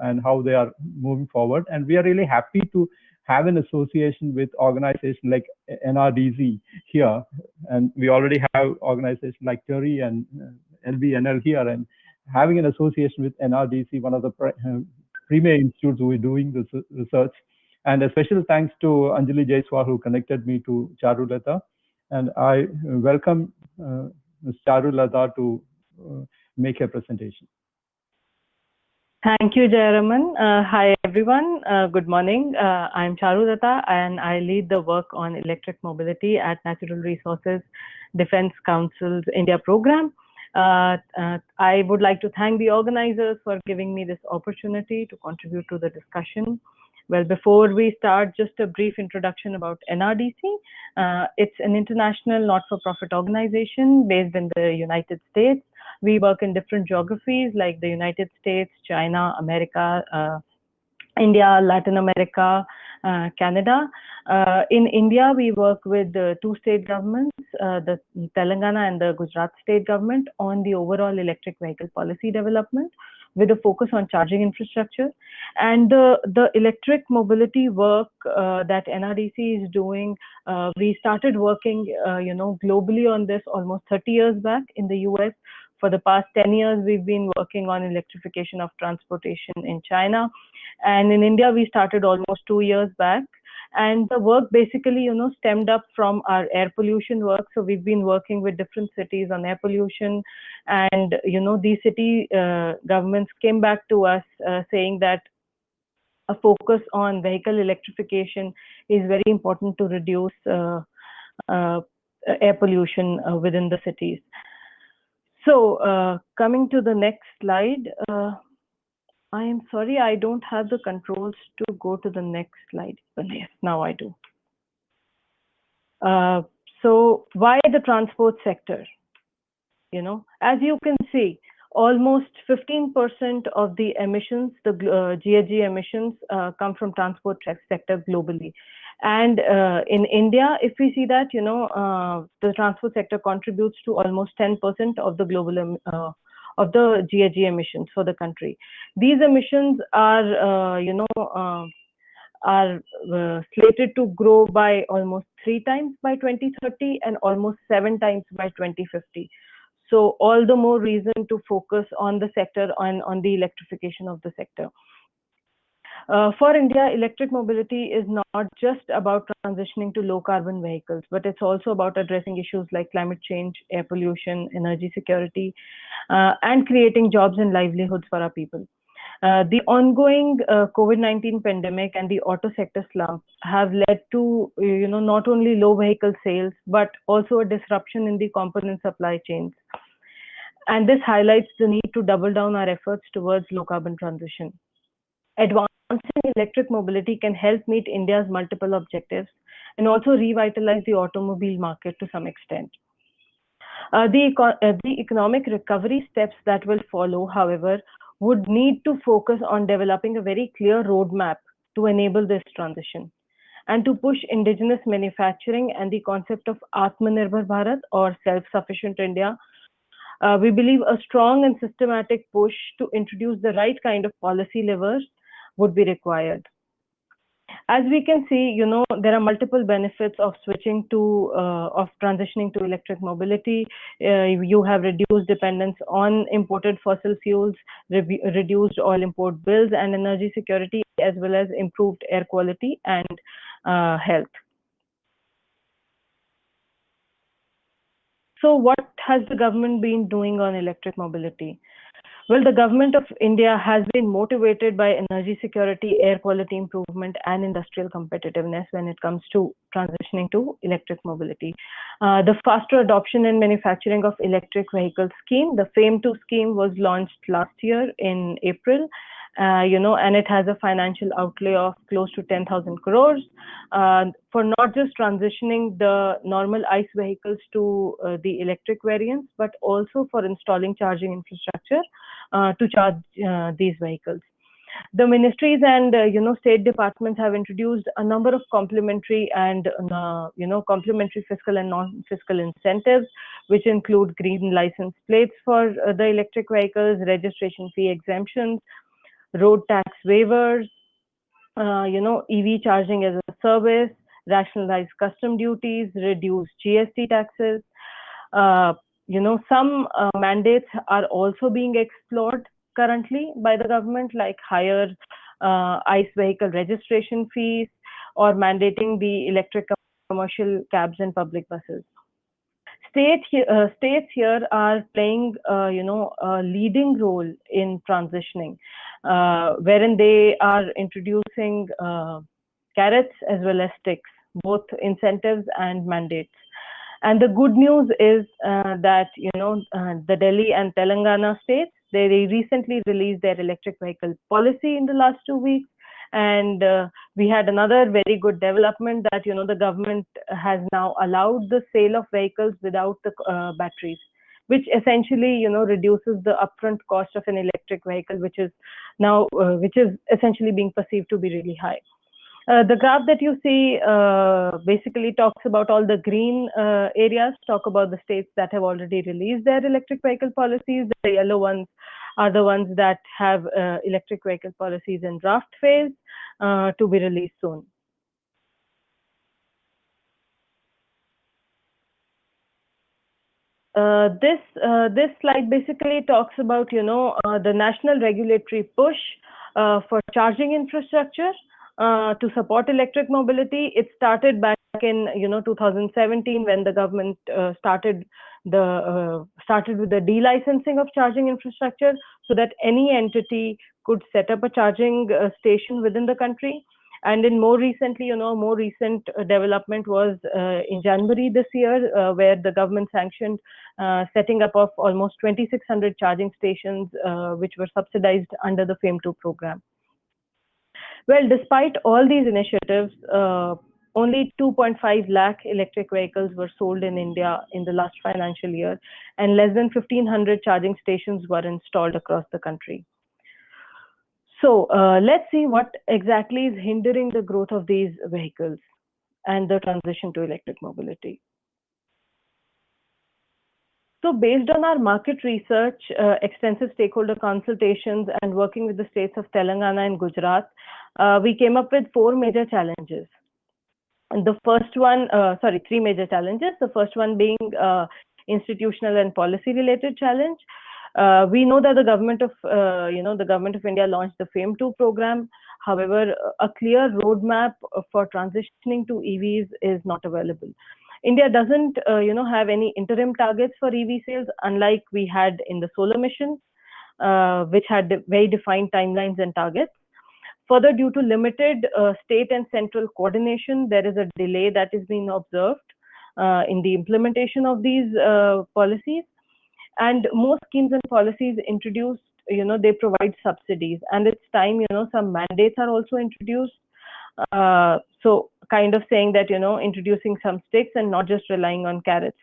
and how they are moving forward. And we are really happy to have an association with organizations like NRDZ here. And we already have organizations like TERI and LBNL here. And having an association with NRDC, one of the premier institutes who is doing this research. And a special thanks to Anjali Jaiswal, who connected me to Charulata. And I welcome Ms. Charulata to make her presentation. Thank you, Jayaraman. Hi, everyone. Good morning. I'm Charulata, and I lead the work on electric mobility at Natural Resources Defense Council's India program. I would like to thank the organizers for giving me this opportunity to contribute to the discussion. Well, before we start, just a brief introduction about NRDC. It's an international not-for-profit organization based in the United States. We work in different geographies like the United States, China, America, India, Latin America, Canada. In India, we work with the two state governments, the Telangana and the Gujarat state government, on the overall electric vehicle policy development, with a focus on charging infrastructure. And the electric mobility work that NRDC is doing, we started working, globally on this almost 30 years back in the US. For the past 10 years, we've been working on electrification of transportation in China. And in India, we started almost 2 years back. And the work basically, stemmed up from our air pollution work. So we've been working with different cities on air pollution. And, these city governments came back to us saying that a focus on vehicle electrification is very important to reduce air pollution within the cities. So coming to the next slide, I am sorry, I don't have the controls to go to the next slide. But yes, now I do. So why the transport sector? As you can see, almost 15% of the emissions, the GHG emissions, come from transport sector globally. And in India, if we see that, the transport sector contributes to almost 10% of the global of the GHG emissions for the country. These emissions are, slated to grow by almost 3 times by 2030 and almost 7 times by 2050. So all the more reason to focus on the sector, on the electrification of the sector. For India, electric mobility is not just about transitioning to low carbon vehicles, but it's also about addressing issues like climate change, air pollution, energy security, and creating jobs and livelihoods for our people. The ongoing COVID-19 pandemic and the auto sector slump have led to, not only low vehicle sales, but also a disruption in the component supply chains. And this highlights the need to double down our efforts towards low carbon transition. Advancing electric mobility can help meet India's multiple objectives and also revitalize the automobile market to some extent. The economic recovery steps that will follow, however, would need to focus on developing a very clear roadmap to enable this transition and to push indigenous manufacturing and the concept of Atmanirbhar Bharat, or self-sufficient India. We believe a strong and systematic push to introduce the right kind of policy levers would be required. As we can see, there are multiple benefits of switching to, of transitioning to electric mobility. You have reduced dependence on imported fossil fuels, reduced oil import bills and energy security, as well as improved air quality and health. So what has the government been doing on electric mobility? Well, the government of India has been motivated by energy security, air quality improvement, and industrial competitiveness when it comes to transitioning to electric mobility. The faster adoption and manufacturing of electric vehicle scheme, the FAME2 scheme, was launched last year in April. And it has a financial outlay of close to 10,000 crores for not just transitioning the normal ICE vehicles to the electric variants, but also for installing charging infrastructure to charge these vehicles. The ministries and state departments have introduced a number of complementary and complementary fiscal and non-fiscal incentives, which include green license plates for the electric vehicles, registration fee exemptions, road tax waivers, EV charging as a service, rationalized custom duties, reduced GST taxes, some mandates are also being explored currently by the government, like higher ICE vehicle registration fees or mandating the electric commercial cabs and public buses. States here are playing, a leading role in transitioning, wherein they are introducing carrots as well as sticks, both incentives and mandates. And the good news is that the Delhi and Telangana states, they recently released their electric vehicle policy in the last 2 weeks, and we had another very good development that the government has now allowed the sale of vehicles without the batteries, which essentially reduces the upfront cost of an electric vehicle, which is essentially being perceived to be really high. The graph that you see basically talks about all the green areas, talk about the states that have already released their electric vehicle policies. The yellow ones are the ones that have electric vehicle policies in draft phase to be released soon. This slide basically talks about the national regulatory push for charging infrastructure to support electric mobility. It started back in 2017 when the government started with the delicensing of charging infrastructure, so that any entity could set up a charging station within the country. And in more recent development was in January this year, where the government sanctioned setting up of almost 2,600 charging stations, which were subsidized under the FAME 2 program. Well, despite all these initiatives, only 2.5 lakh electric vehicles were sold in India in the last financial year, and less than 1,500 charging stations were installed across the country. So let's see what exactly is hindering the growth of these vehicles and the transition to electric mobility. So based on our market research, extensive stakeholder consultations, and working with the states of Telangana and Gujarat, we came up with 4 major challenges. And the first one, 3 major challenges. The first one being institutional and policy related challenge. We know that the government of India launched the FAME 2 program. However, a clear roadmap for transitioning to EVs is not available. India doesn't, have any interim targets for EV sales, unlike we had in the solar mission, which had very defined timelines and targets. Further, due to limited state and central coordination, there is a delay that is being observed in the implementation of these policies. And most schemes and policies introduced, they provide subsidies, and it's time, some mandates are also introduced. So kind of saying that, introducing some sticks and not just relying on carrots.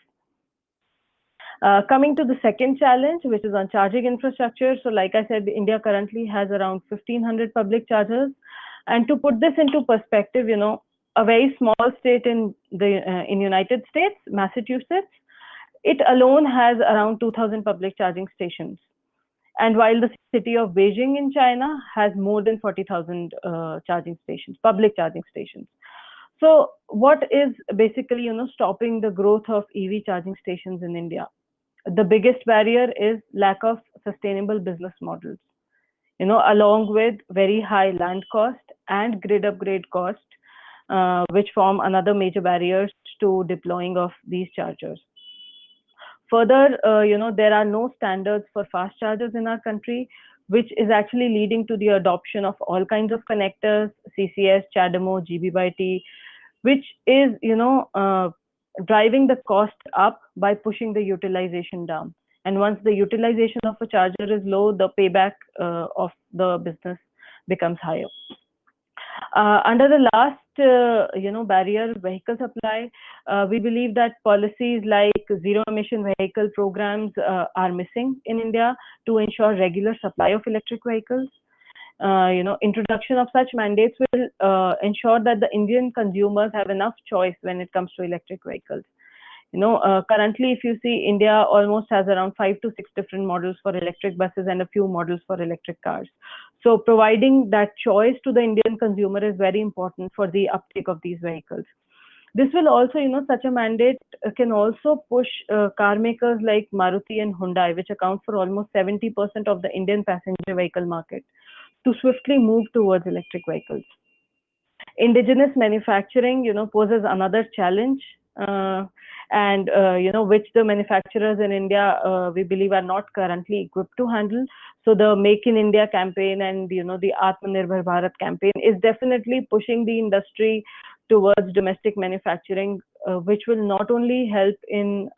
Coming to the second challenge, which is on charging infrastructure. So like I said, India currently has around 1,500 public chargers. And to put this into perspective, a very small state in the United States, Massachusetts, it alone has around 2,000 public charging stations. And while the city of Beijing in China has more than 40,000 charging stations, public charging stations. So what is basically, stopping the growth of EV charging stations in India? The biggest barrier is lack of sustainable business models, along with very high land cost and grid upgrade cost, which form another major barriers to deploying of these chargers. Further, there are no standards for fast chargers in our country, which is actually leading to the adoption of all kinds of connectors, CCS, CHAdeMO, GB/T, which is, driving the cost up by pushing the utilization down. And once the utilization of a charger is low, the payback of the business becomes higher. Under the last, barrier, vehicle supply, we believe that policies like zero emission vehicle programs are missing in India to ensure regular supply of electric vehicles. Introduction of such mandates will ensure that the Indian consumers have enough choice when it comes to electric vehicles. Currently, if you see, India almost has around 5 to 6 different models for electric buses and a few models for electric cars. So providing that choice to the Indian consumer is very important for the uptake of these vehicles. This will also, such a mandate can also push car makers like Maruti and Hyundai, which account for almost 70% of the Indian passenger vehicle market, to swiftly move towards electric vehicles. Indigenous manufacturing, poses another challenge, which the manufacturers in India, we believe, are not currently equipped to handle. So the Make in India campaign and, the Atmanirbhar Bharat campaign is definitely pushing the industry towards domestic manufacturing, which will not only help in,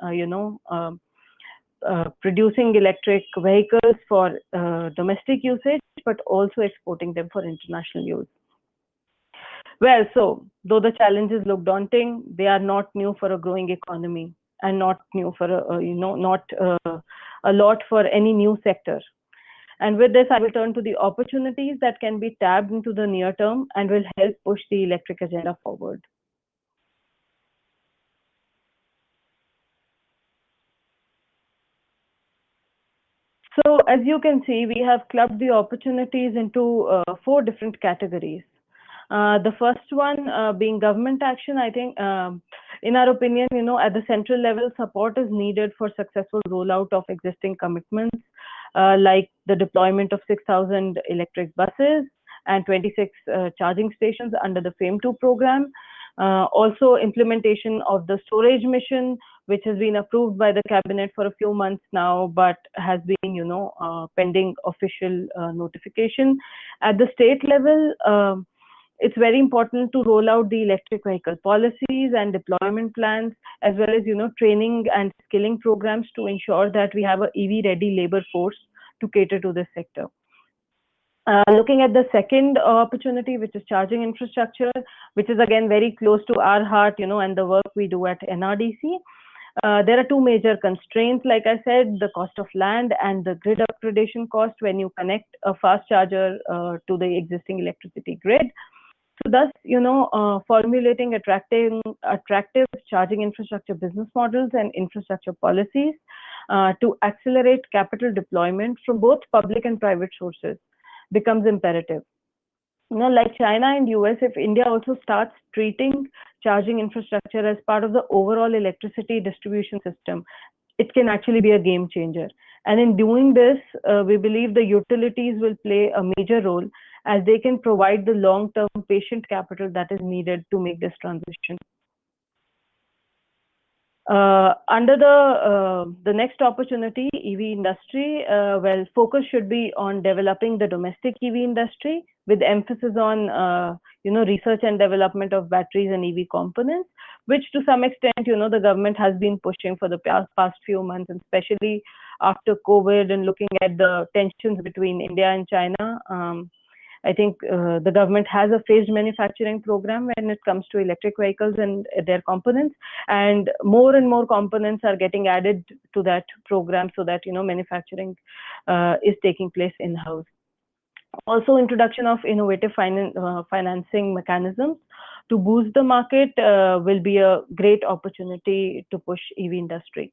producing electric vehicles for domestic usage, but also exporting them for international use. Well, so though the challenges look daunting, they are not new for a growing economy and not new for a lot for any new sector. And with this, I will turn to the opportunities that can be tapped into the near term and will help push the electric agenda forward. So as you can see, we have clubbed the opportunities into 4 different categories. The first one being government action. I think, in our opinion, at the central level, support is needed for successful rollout of existing commitments, like the deployment of 6,000 electric buses and 26 charging stations under the FAME2 program. Also implementation of the storage mission, which has been approved by the cabinet for a few months now, but has been, pending official notification. At the state level, it's very important to roll out the electric vehicle policies and deployment plans, as well as, training and skilling programs to ensure that we have a EV-ready labor force to cater to this sector. Looking at the second opportunity, which is charging infrastructure, which is again very close to our heart, and the work we do at NRDC. There are 2 major constraints, like I said, the cost of land and the grid upgradation cost when you connect a fast charger to the existing electricity grid. So thus, formulating attractive charging infrastructure business models and infrastructure policies to accelerate capital deployment from both public and private sources becomes imperative. Like China and US, if India also starts treating charging infrastructure as part of the overall electricity distribution system, it can actually be a game changer. And in doing this, we believe the utilities will play a major role, as they can provide the long-term patient capital that is needed to make this transition. Under the next opportunity, EV industry, well, focus should be on developing the domestic EV industry with emphasis on, research and development of batteries and EV components, which to some extent, the government has been pushing for the past few months, and especially after COVID and looking at the tensions between India and China. I think the government has a phased manufacturing program when it comes to electric vehicles and their components, and more components are getting added to that program so that, manufacturing is taking place in-house. Also, introduction of innovative financing mechanisms to boost the market will be a great opportunity to push EV industry.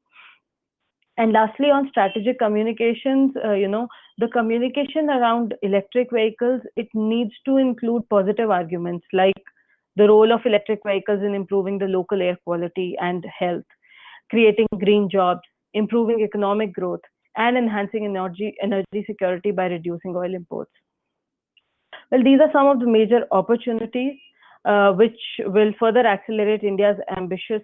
And lastly, on strategic communications, the communication around electric vehicles, it needs to include positive arguments like the role of electric vehicles in improving the local air quality and health, creating green jobs, improving economic growth, and enhancing energy security by reducing oil imports. Well, these are some of the major opportunities which will further accelerate India's ambitions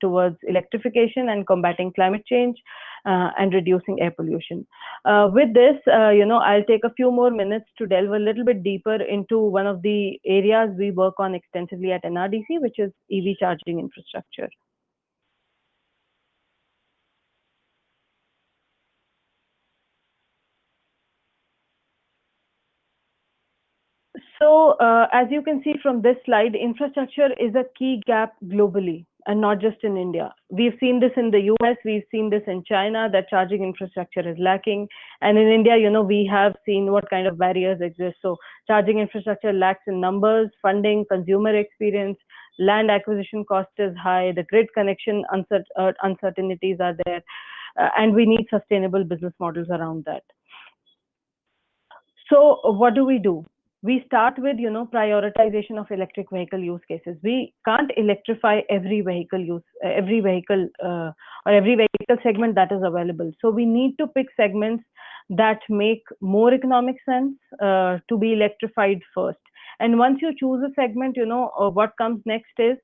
towards electrification and combating climate change and reducing air pollution. With this, I'll take a few more minutes to delve a little bit deeper into one of the areas we work on extensively at NRDC, which is EV charging infrastructure. So as you can see from this slide, infrastructure is a key gap globally and not just in India. We've seen this in the US, we've seen this in China, that charging infrastructure is lacking. And in India, we have seen what kind of barriers exist. So charging infrastructure lacks in numbers, funding, consumer experience, land acquisition cost is high, the grid connection uncertainties are there, and we need sustainable business models around that. So what do? we start with, prioritization of electric vehicle use cases. We can't electrify every vehicle or every vehicle segment that is available. So we need to pick segments that make more economic sense to be electrified first. And once you choose a segment, what comes next is,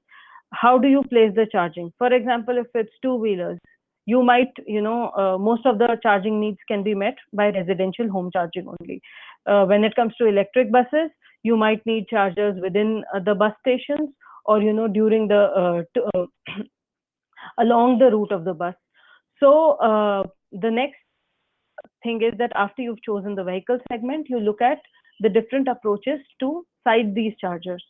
how do you place the charging? For example, if it's two-wheelers, you might, most of the charging needs can be met by residential home charging only. When it comes to electric buses, you might need chargers within the bus stations, or, during the, along the route of the bus. So the next thing is that after you've chosen the vehicle segment, you look at the different approaches to site these chargers.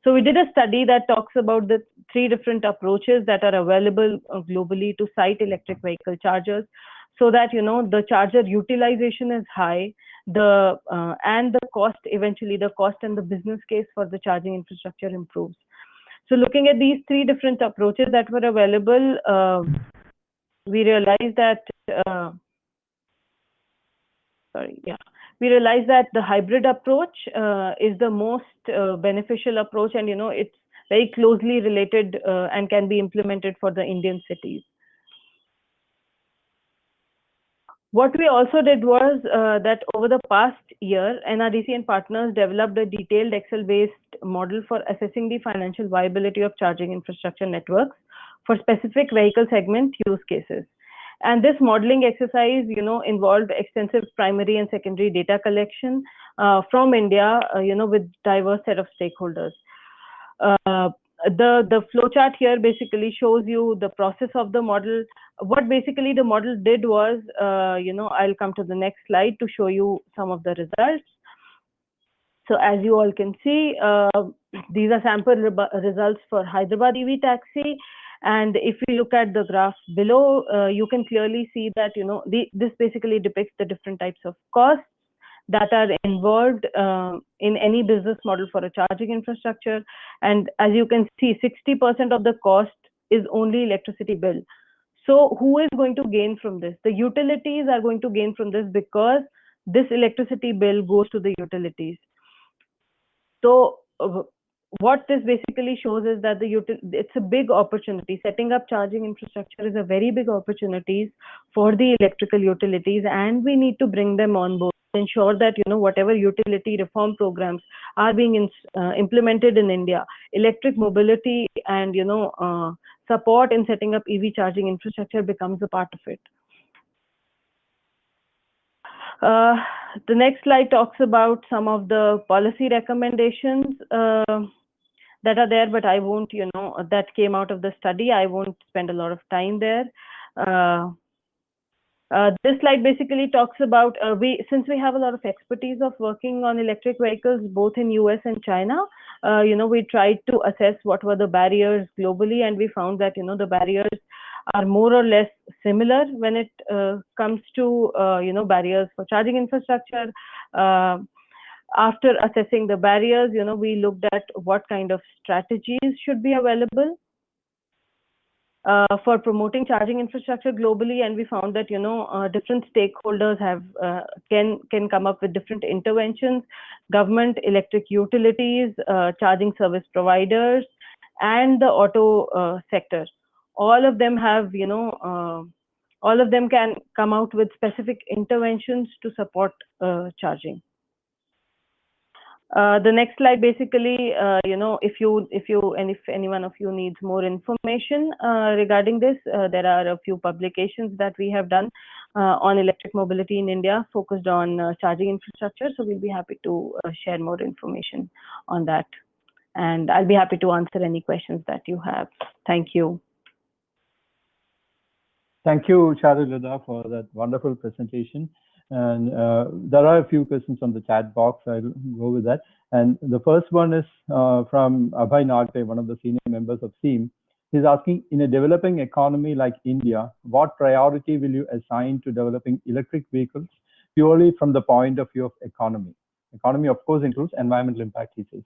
So we did a study that talks about the 3 different approaches that are available globally to site electric vehicle chargers, so that, the charger utilization is high, and the cost, eventually the cost and the business case for the charging infrastructure improves. So looking at these 3 different approaches that were available, we realized that, we realized that the hybrid approach is the most beneficial approach, and, it's very closely related and can be implemented for the Indian cities. What we also did was that over the past year, NRDC and partners developed a detailed Excel-based model for assessing the financial viability of charging infrastructure networks for specific vehicle segment use cases. And this modeling exercise, involved extensive primary and secondary data collection from India, with diverse set of stakeholders. The flowchart here basically shows you the process of the model. What basically the model did was, I'll come to the next slide to show you some of the results. So as you all can see, these are sample results for Hyderabad EV taxi. And if you look at the graph below, you can clearly see that, this basically depicts the different types of costs that are involved in any business model for a charging infrastructure. And as you can see, 60% of the cost is only electricity bill. So who is going to gain from this? The utilities are going to gain from this, because this electricity bill goes to the utilities. So what this basically shows is that it's a big opportunity. Setting up charging infrastructure is a very big opportunity for the electrical utilities, and we need to bring them on board, ensure that, whatever utility reform programs are being implemented in India, electric mobility and, support in setting up EV charging infrastructure becomes a part of it. The next slide talks about some of the policy recommendations that are there, but I won't, that came out of the study. I won't spend a lot of time there. This slide basically talks about, since we have a lot of expertise of working on electric vehicles, both in US and China, we tried to assess what were the barriers globally, and we found that, the barriers are more or less similar when it comes to, barriers for charging infrastructure. After assessing the barriers, we looked at what kind of strategies should be available for promoting charging infrastructure globally, and we found that, different stakeholders have can come up with different interventions: government, electric utilities, charging service providers, and the auto sector. All of them have, all of them can come out with specific interventions to support charging. The next slide basically, if any one of you needs more information regarding this, there are a few publications that we have done on electric mobility in India, focused on charging infrastructure. So we'll be happy to share more information on that. And I'll be happy to answer any questions that you have. Thank you. Thank you, Charulata, for that wonderful presentation. And there are a few questions on the chat box. I'll go with that. And the first one is from Abhay Nagte, one of the senior members of SEAM. He's asking, in a developing economy like India, what priority will you assign to developing electric vehicles purely from the point of view of economy? Economy, of course, includes environmental impact, he says.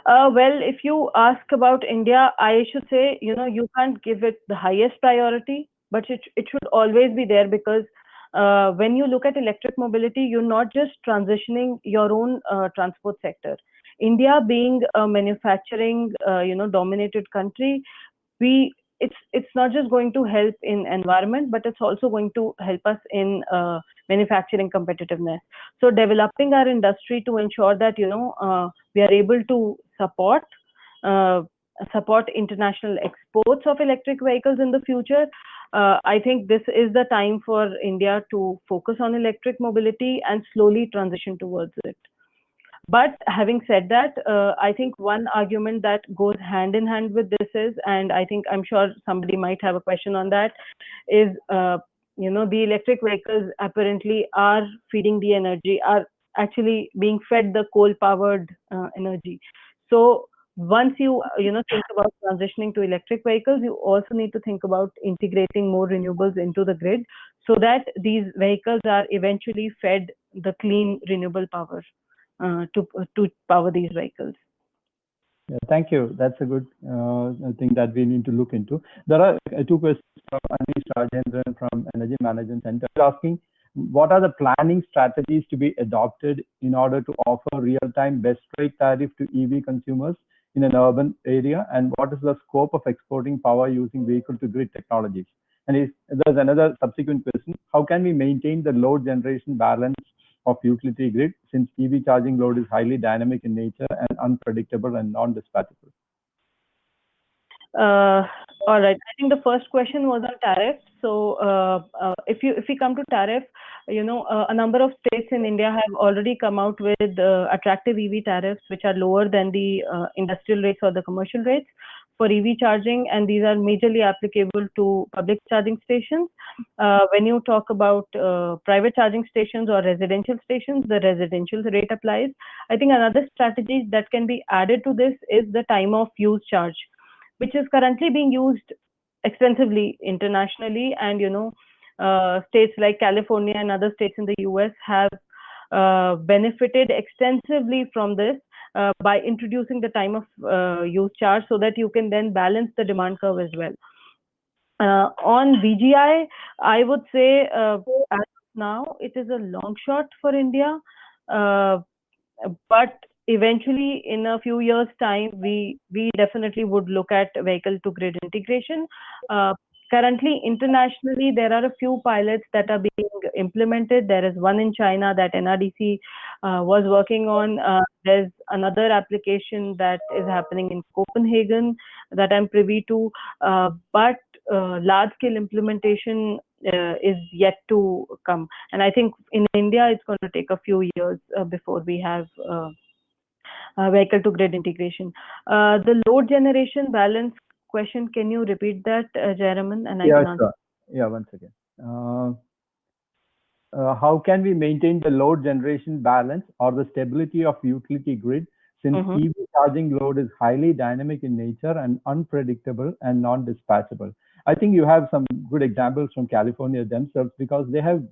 Well, if you ask about India, I should say, you can't give it the highest priority, but it should always be there, because when you look at electric mobility, you're not just transitioning your own transport sector. India being a manufacturing, dominated country, it's not just going to help in environment, but it's also going to help us in manufacturing competitiveness. So developing our industry to ensure that we are able to support international exports of electric vehicles in the future. I think this is the time for India to focus on electric mobility and slowly transition towards it. But having said that, I think one argument that goes hand in hand with this is, and I'm sure somebody might have a question on that, is the electric vehicles apparently are feeding the energy, are actually being fed the coal-powered energy. So once you think about transitioning to electric vehicles, you also need to think about integrating more renewables into the grid, so that these vehicles are eventually fed the clean renewable power to power these vehicles. Yeah, thank you. That's a good thing that we need to look into. There are two questions from Anish Rajendran from Energy Management Center asking, what are the planning strategies to be adopted in order to offer real-time best rate tariff to EV consumers in an urban area, and what is the scope of exporting power using vehicle-to-grid technologies? And there's another subsequent question, how can we maintain the load generation balance of utility grid, since EV charging load is highly dynamic in nature and unpredictable and non-dispatchable? All right. I think the first question was on tariff. So if we come to tariff, a number of states in India have already come out with attractive EV tariffs, which are lower than the industrial rates or the commercial rates for EV charging, and these are majorly applicable to public charging stations. When you talk about private charging stations or residential stations, the residential rate applies. I think another strategy that can be added to this is the time of use charge, which is currently being used extensively internationally, and states like California and other states in the US have benefited extensively from this by introducing the time of use charge, so that you can then balance the demand curve as well. On VGI, I would say as of now it is a long shot for India, but eventually in a few years time we definitely would look at vehicle to grid integration. Currently internationally there are a few pilots that are being implemented. There is one in China that NRDC was working on. There's another application that is happening in Copenhagen that I'm privy to, but large scale implementation is yet to come, and I think in India it's going to take a few years before we have vehicle to grid integration. The load generation balance question, can you repeat that, Jayaraman? And I can answer. Sure. Yeah, once again. How can we maintain the load generation balance or the stability of utility grid, since EV charging load is highly dynamic in nature and unpredictable and non-dispatchable? I think you have some good examples from California themselves, because they have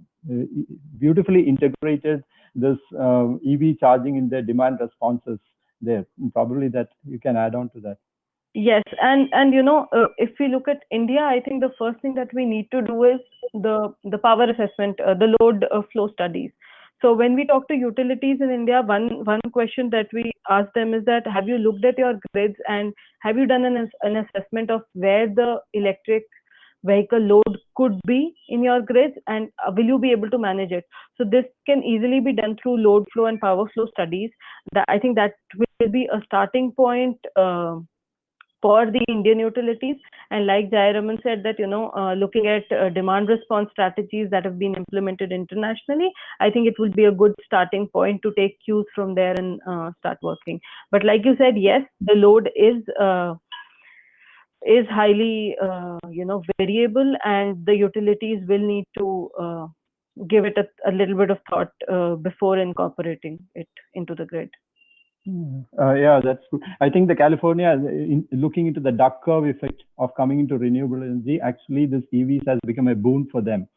beautifully integrated this EV charging in their demand responses there. And probably that you can add on to that. Yes, and if we look at India, I think the first thing that we need to do is the power assessment, the load flow studies. So when we talk to utilities in India, one question that we ask them is that, have you looked at your grids and have you done an assessment of where the electric vehicle load could be in your grids, and will you be able to manage it? So this can easily be done through load flow and power flow studies. I think that will be a starting point for the Indian utilities. And like Jayaraman said, that looking at demand response strategies that have been implemented internationally, I think it will be a good starting point to take cues from there and start working. But like you said, yes, the load is highly variable, and the utilities will need to give it a little bit of thought before incorporating it into the grid. Yeah, that's good. I think the California, looking into the duck curve effect of coming into renewable energy, actually this EVs has become a boon for them.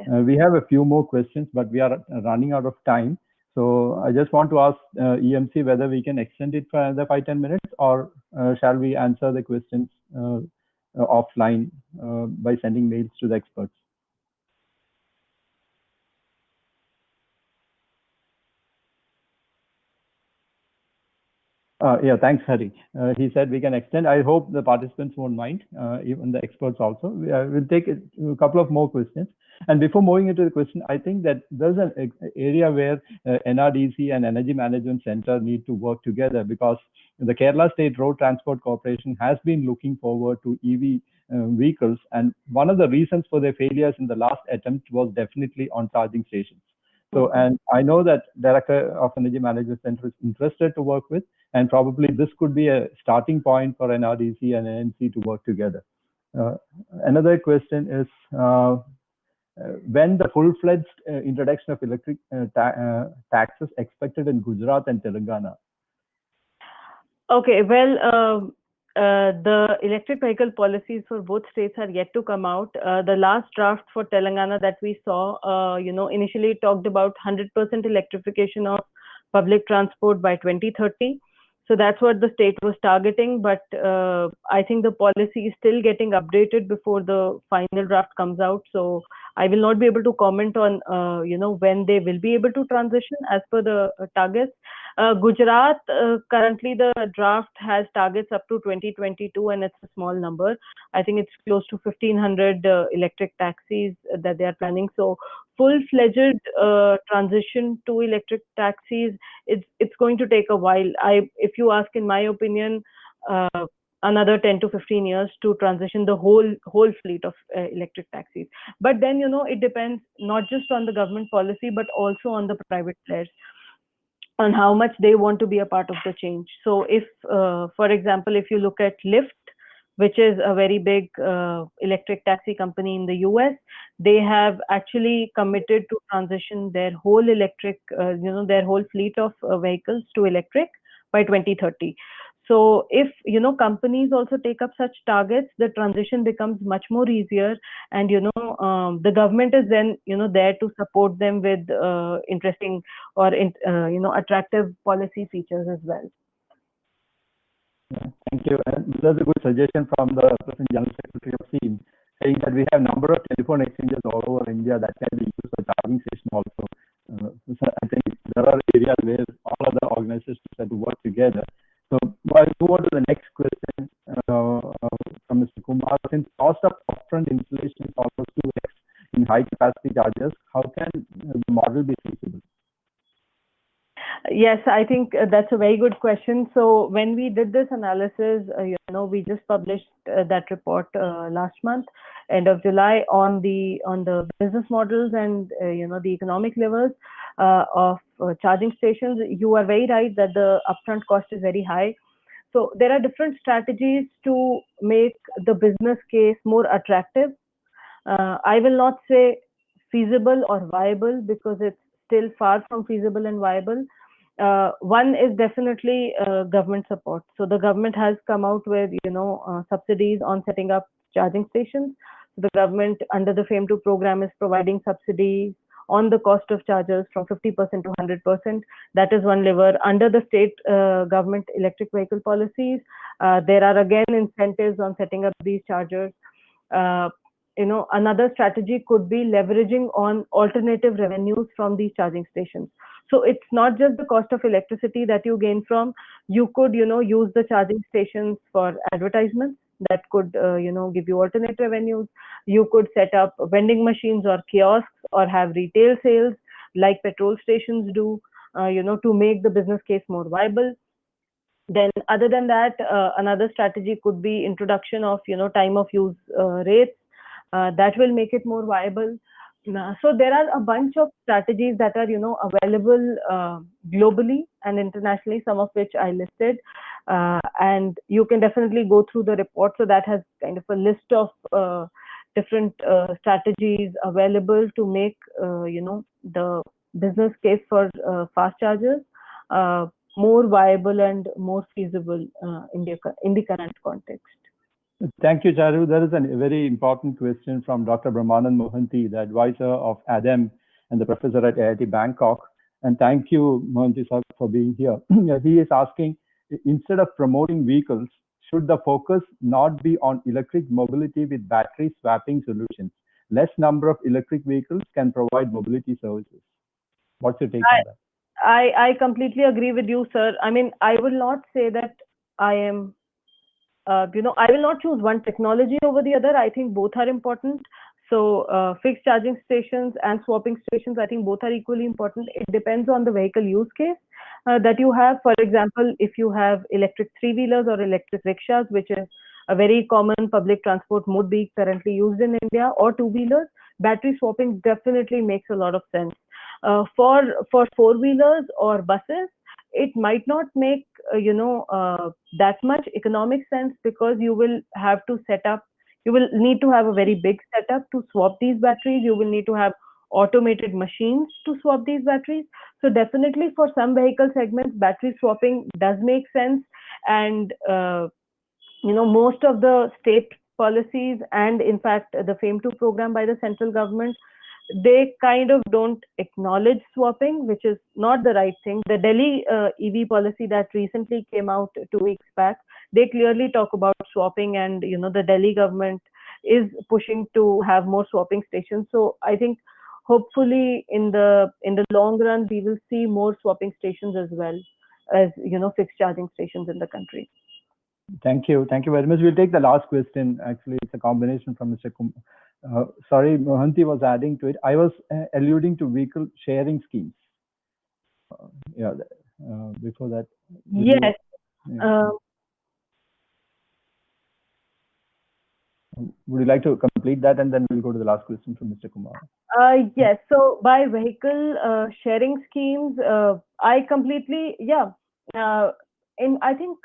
We have a few more questions, but we are running out of time. So I just want to ask EMC whether we can extend it for another 5-10 minutes, or shall we answer the questions offline by sending mails to the experts? Yeah, thanks, Hari. He said we can extend. I hope the participants won't mind, even the experts also. We'll take a couple of more questions. And before moving into the question, I think that there's an area where NRDC and Energy Management Center need to work together, because the Kerala State Road Transport Corporation has been looking forward to EV vehicles. And one of the reasons for their failures in the last attempt was definitely on charging stations. So, and I know that Director of Energy Management Center is interested to work with, and probably this could be a starting point for NRDC and NMC to work together. Another question is, when the full-fledged introduction of electric taxes expected in Gujarat and Telangana? Okay, well, the electric vehicle policies for both states are yet to come out. The last draft for Telangana that we saw, initially talked about 100% electrification of public transport by 2030. So that's what the state was targeting, but I think the policy is still getting updated before the final draft comes out. So I will not be able to comment on, when they will be able to transition as per the targets. Gujarat, currently the draft has targets up to 2022, and it's a small number. I think it's close to 1,500 electric taxis that they are planning. So full-fledged transition to electric taxis, it's going to take a while. If you ask, in my opinion, another 10 to 15 years to transition the whole fleet of electric taxis. But then, it depends not just on the government policy, but also on the private players, on how much they want to be a part of the change. So if, for example, if you look at Lyft, which is a very big electric taxi company in the US, they have actually committed to transition their whole electric, their whole fleet of vehicles to electric by 2030. So if, companies also take up such targets, the transition becomes much more easier. And, the government is then, there to support them with interesting or, attractive policy features as well. Yeah, thank you. And there's a good suggestion from the President General Secretary of SEEM, saying that we have a number of telephone exchanges all over India that can be used for charging station also. So I think there are areas where all other organizations have to work together. So I'll move on to the next question from Mr. Kumar. Since cost of upfront installation is almost 2x in high capacity chargers, how can the model be feasible? Yes, I think that's a very good question. So when we did this analysis, we just published that report last month, end of July, on the business models and the economic levels of charging stations. You are very right that the upfront cost is very high. So there are different strategies to make the business case more attractive. I will not say feasible or viable, because it's still far from feasible and viable. One is definitely government support. So the government has come out with, subsidies on setting up charging stations. So the government, under the FAME 2 program, is providing subsidies on the cost of chargers from 50% to 100%. That is one lever. Under the state government electric vehicle policies, there are again incentives on setting up these chargers. Another strategy could be leveraging on alternative revenues from these charging stations. So it's not just the cost of electricity that you gain from. You could, use the charging stations for advertisements that could, give you alternate revenues. You could set up vending machines or kiosks, or have retail sales like petrol stations do, to make the business case more viable. Then other than that, another strategy could be introduction of, time of use rates. That will make it more viable. So there are a bunch of strategies that are, available globally and internationally, some of which I listed. And you can definitely go through the report. So that has kind of a list of different strategies available to make, the business case for fast chargers more viable and more feasible in the current context. Thank you, Charu. There is a very important question from Dr. Brahmanand Mohanty, the advisor of ADEM and the professor at IIT Bangkok. And thank you, Mohanty sir, for being here. He is asking, instead of promoting vehicles, should the focus not be on electric mobility with battery swapping solutions? Less number of electric vehicles can provide mobility services. What's your take on that? I completely agree with you, sir. I mean, I will not say that I am, I will not choose one technology over the other. I think both are important. So, fixed charging stations and swapping stations, I think both are equally important. It depends on the vehicle use case that you have. For example, if you have electric three-wheelers or electric rickshaws, which is a very common public transport mode being currently used in India, or two-wheelers, battery swapping definitely makes a lot of sense. For four-wheelers or buses, it might not make that much economic sense, because you will have to set up, you will need to have a very big setup to swap these batteries. You will need to have automated machines to swap these batteries. So definitely for some vehicle segments, battery swapping does make sense. And most of the state policies, and in fact the FAME2 program by the central government, they kind of don't acknowledge swapping, which is not the right thing. The Delhi EV policy that recently came out 2 weeks back, they clearly talk about swapping, and the Delhi government is pushing to have more swapping stations. So I think hopefully in the long run we will see more swapping stations as well as fixed charging stations in the country. Thank you very much. We'll take the last question. Actually, it's a combination from Mr. Sorry, Mohanty was adding to it. I was alluding to vehicle sharing schemes. Before that. Yes. Would you like to complete that, and then we'll go to the last question from Mr. Kumar? Yes. So by vehicle sharing schemes, I completely, I think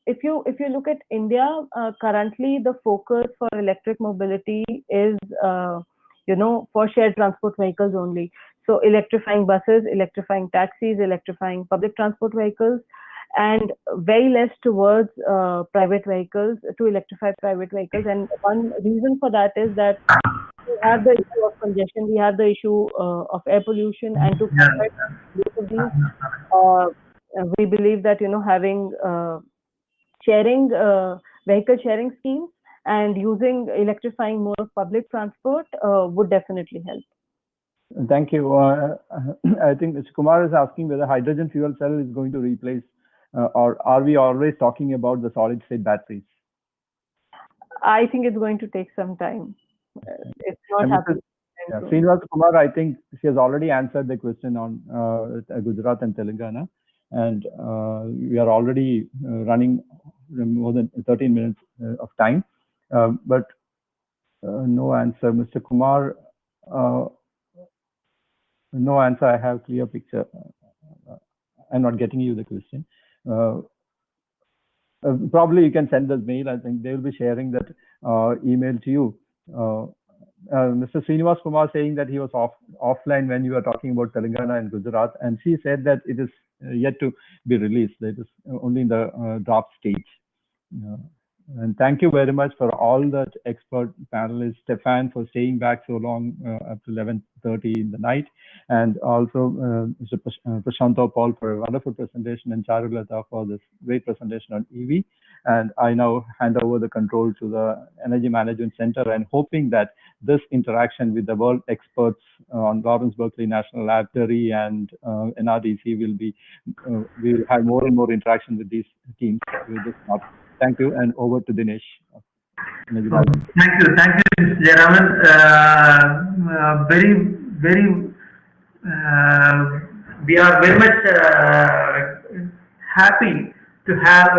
if you look at India, currently the focus for electric mobility is for shared transport vehicles only. So electrifying buses, electrifying taxis, electrifying public transport vehicles, and very less towards private vehicles, to electrify private vehicles. And one reason for that is that we have the issue of congestion, we have the issue of air pollution, and to combat both of these, we believe that having sharing vehicle sharing schemes and using electrifying more of public transport would definitely help. Thank you. I think Mr. Kumar is asking whether hydrogen fuel cell is going to replace, or are we always talking about the solid state batteries? I think it's going to take some time. It's not happening. Srinivas Kumar, I think she has already answered the question on Gujarat and Telangana, and we are already running more than 13 minutes of time, but no answer. Mr. Kumar, no answer. I have clear picture. I'm not getting you the question. Probably you can send us mail. I think they will be sharing that email to you. Mr. Srinivas Kumar saying that he was offline when you were talking about Telangana and Gujarat, and she said that it is yet to be released. It is only in the draft stage. And thank you very much for all the expert panelists, Stefan for staying back so long up to 11:30 in the night, and also Mr. Prashantha Paul for a wonderful presentation, and Charulata for this great presentation on EV. And I now hand over the control to the Energy Management Center, and hoping that this interaction with the world experts on Lawrence Berkeley National Laboratory and NRDC will be, we will have more and more interaction with these teams. Thank you, and over to Dinesh. Thank you, Mr. Jayaraman. We are very much happy to have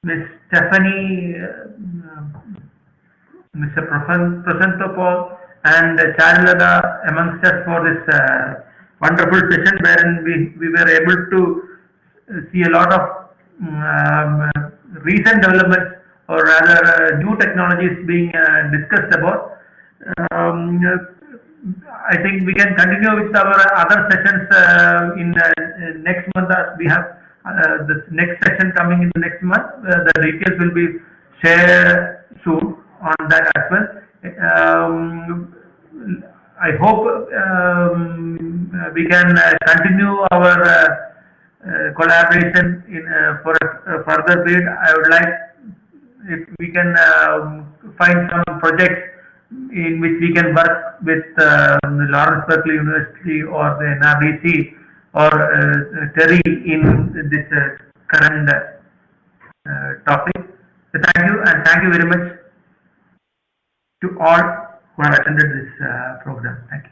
Ms. Stephanie, Mr. Prashantha Paul, and Charulata amongst us for this wonderful session, wherein we were able to see a lot of recent developments, or rather new technologies being discussed about. I think we can continue with our other sessions in next month. We have the next session coming in the next month. The details will be shared soon on that as well. I hope we can continue our collaboration for a further period. I would like if we can find some projects in which we can work with the Lawrence Berkeley University or the NRDC or TERI in this current topic. So thank you, and thank you very much to all who have attended this program. Thank you.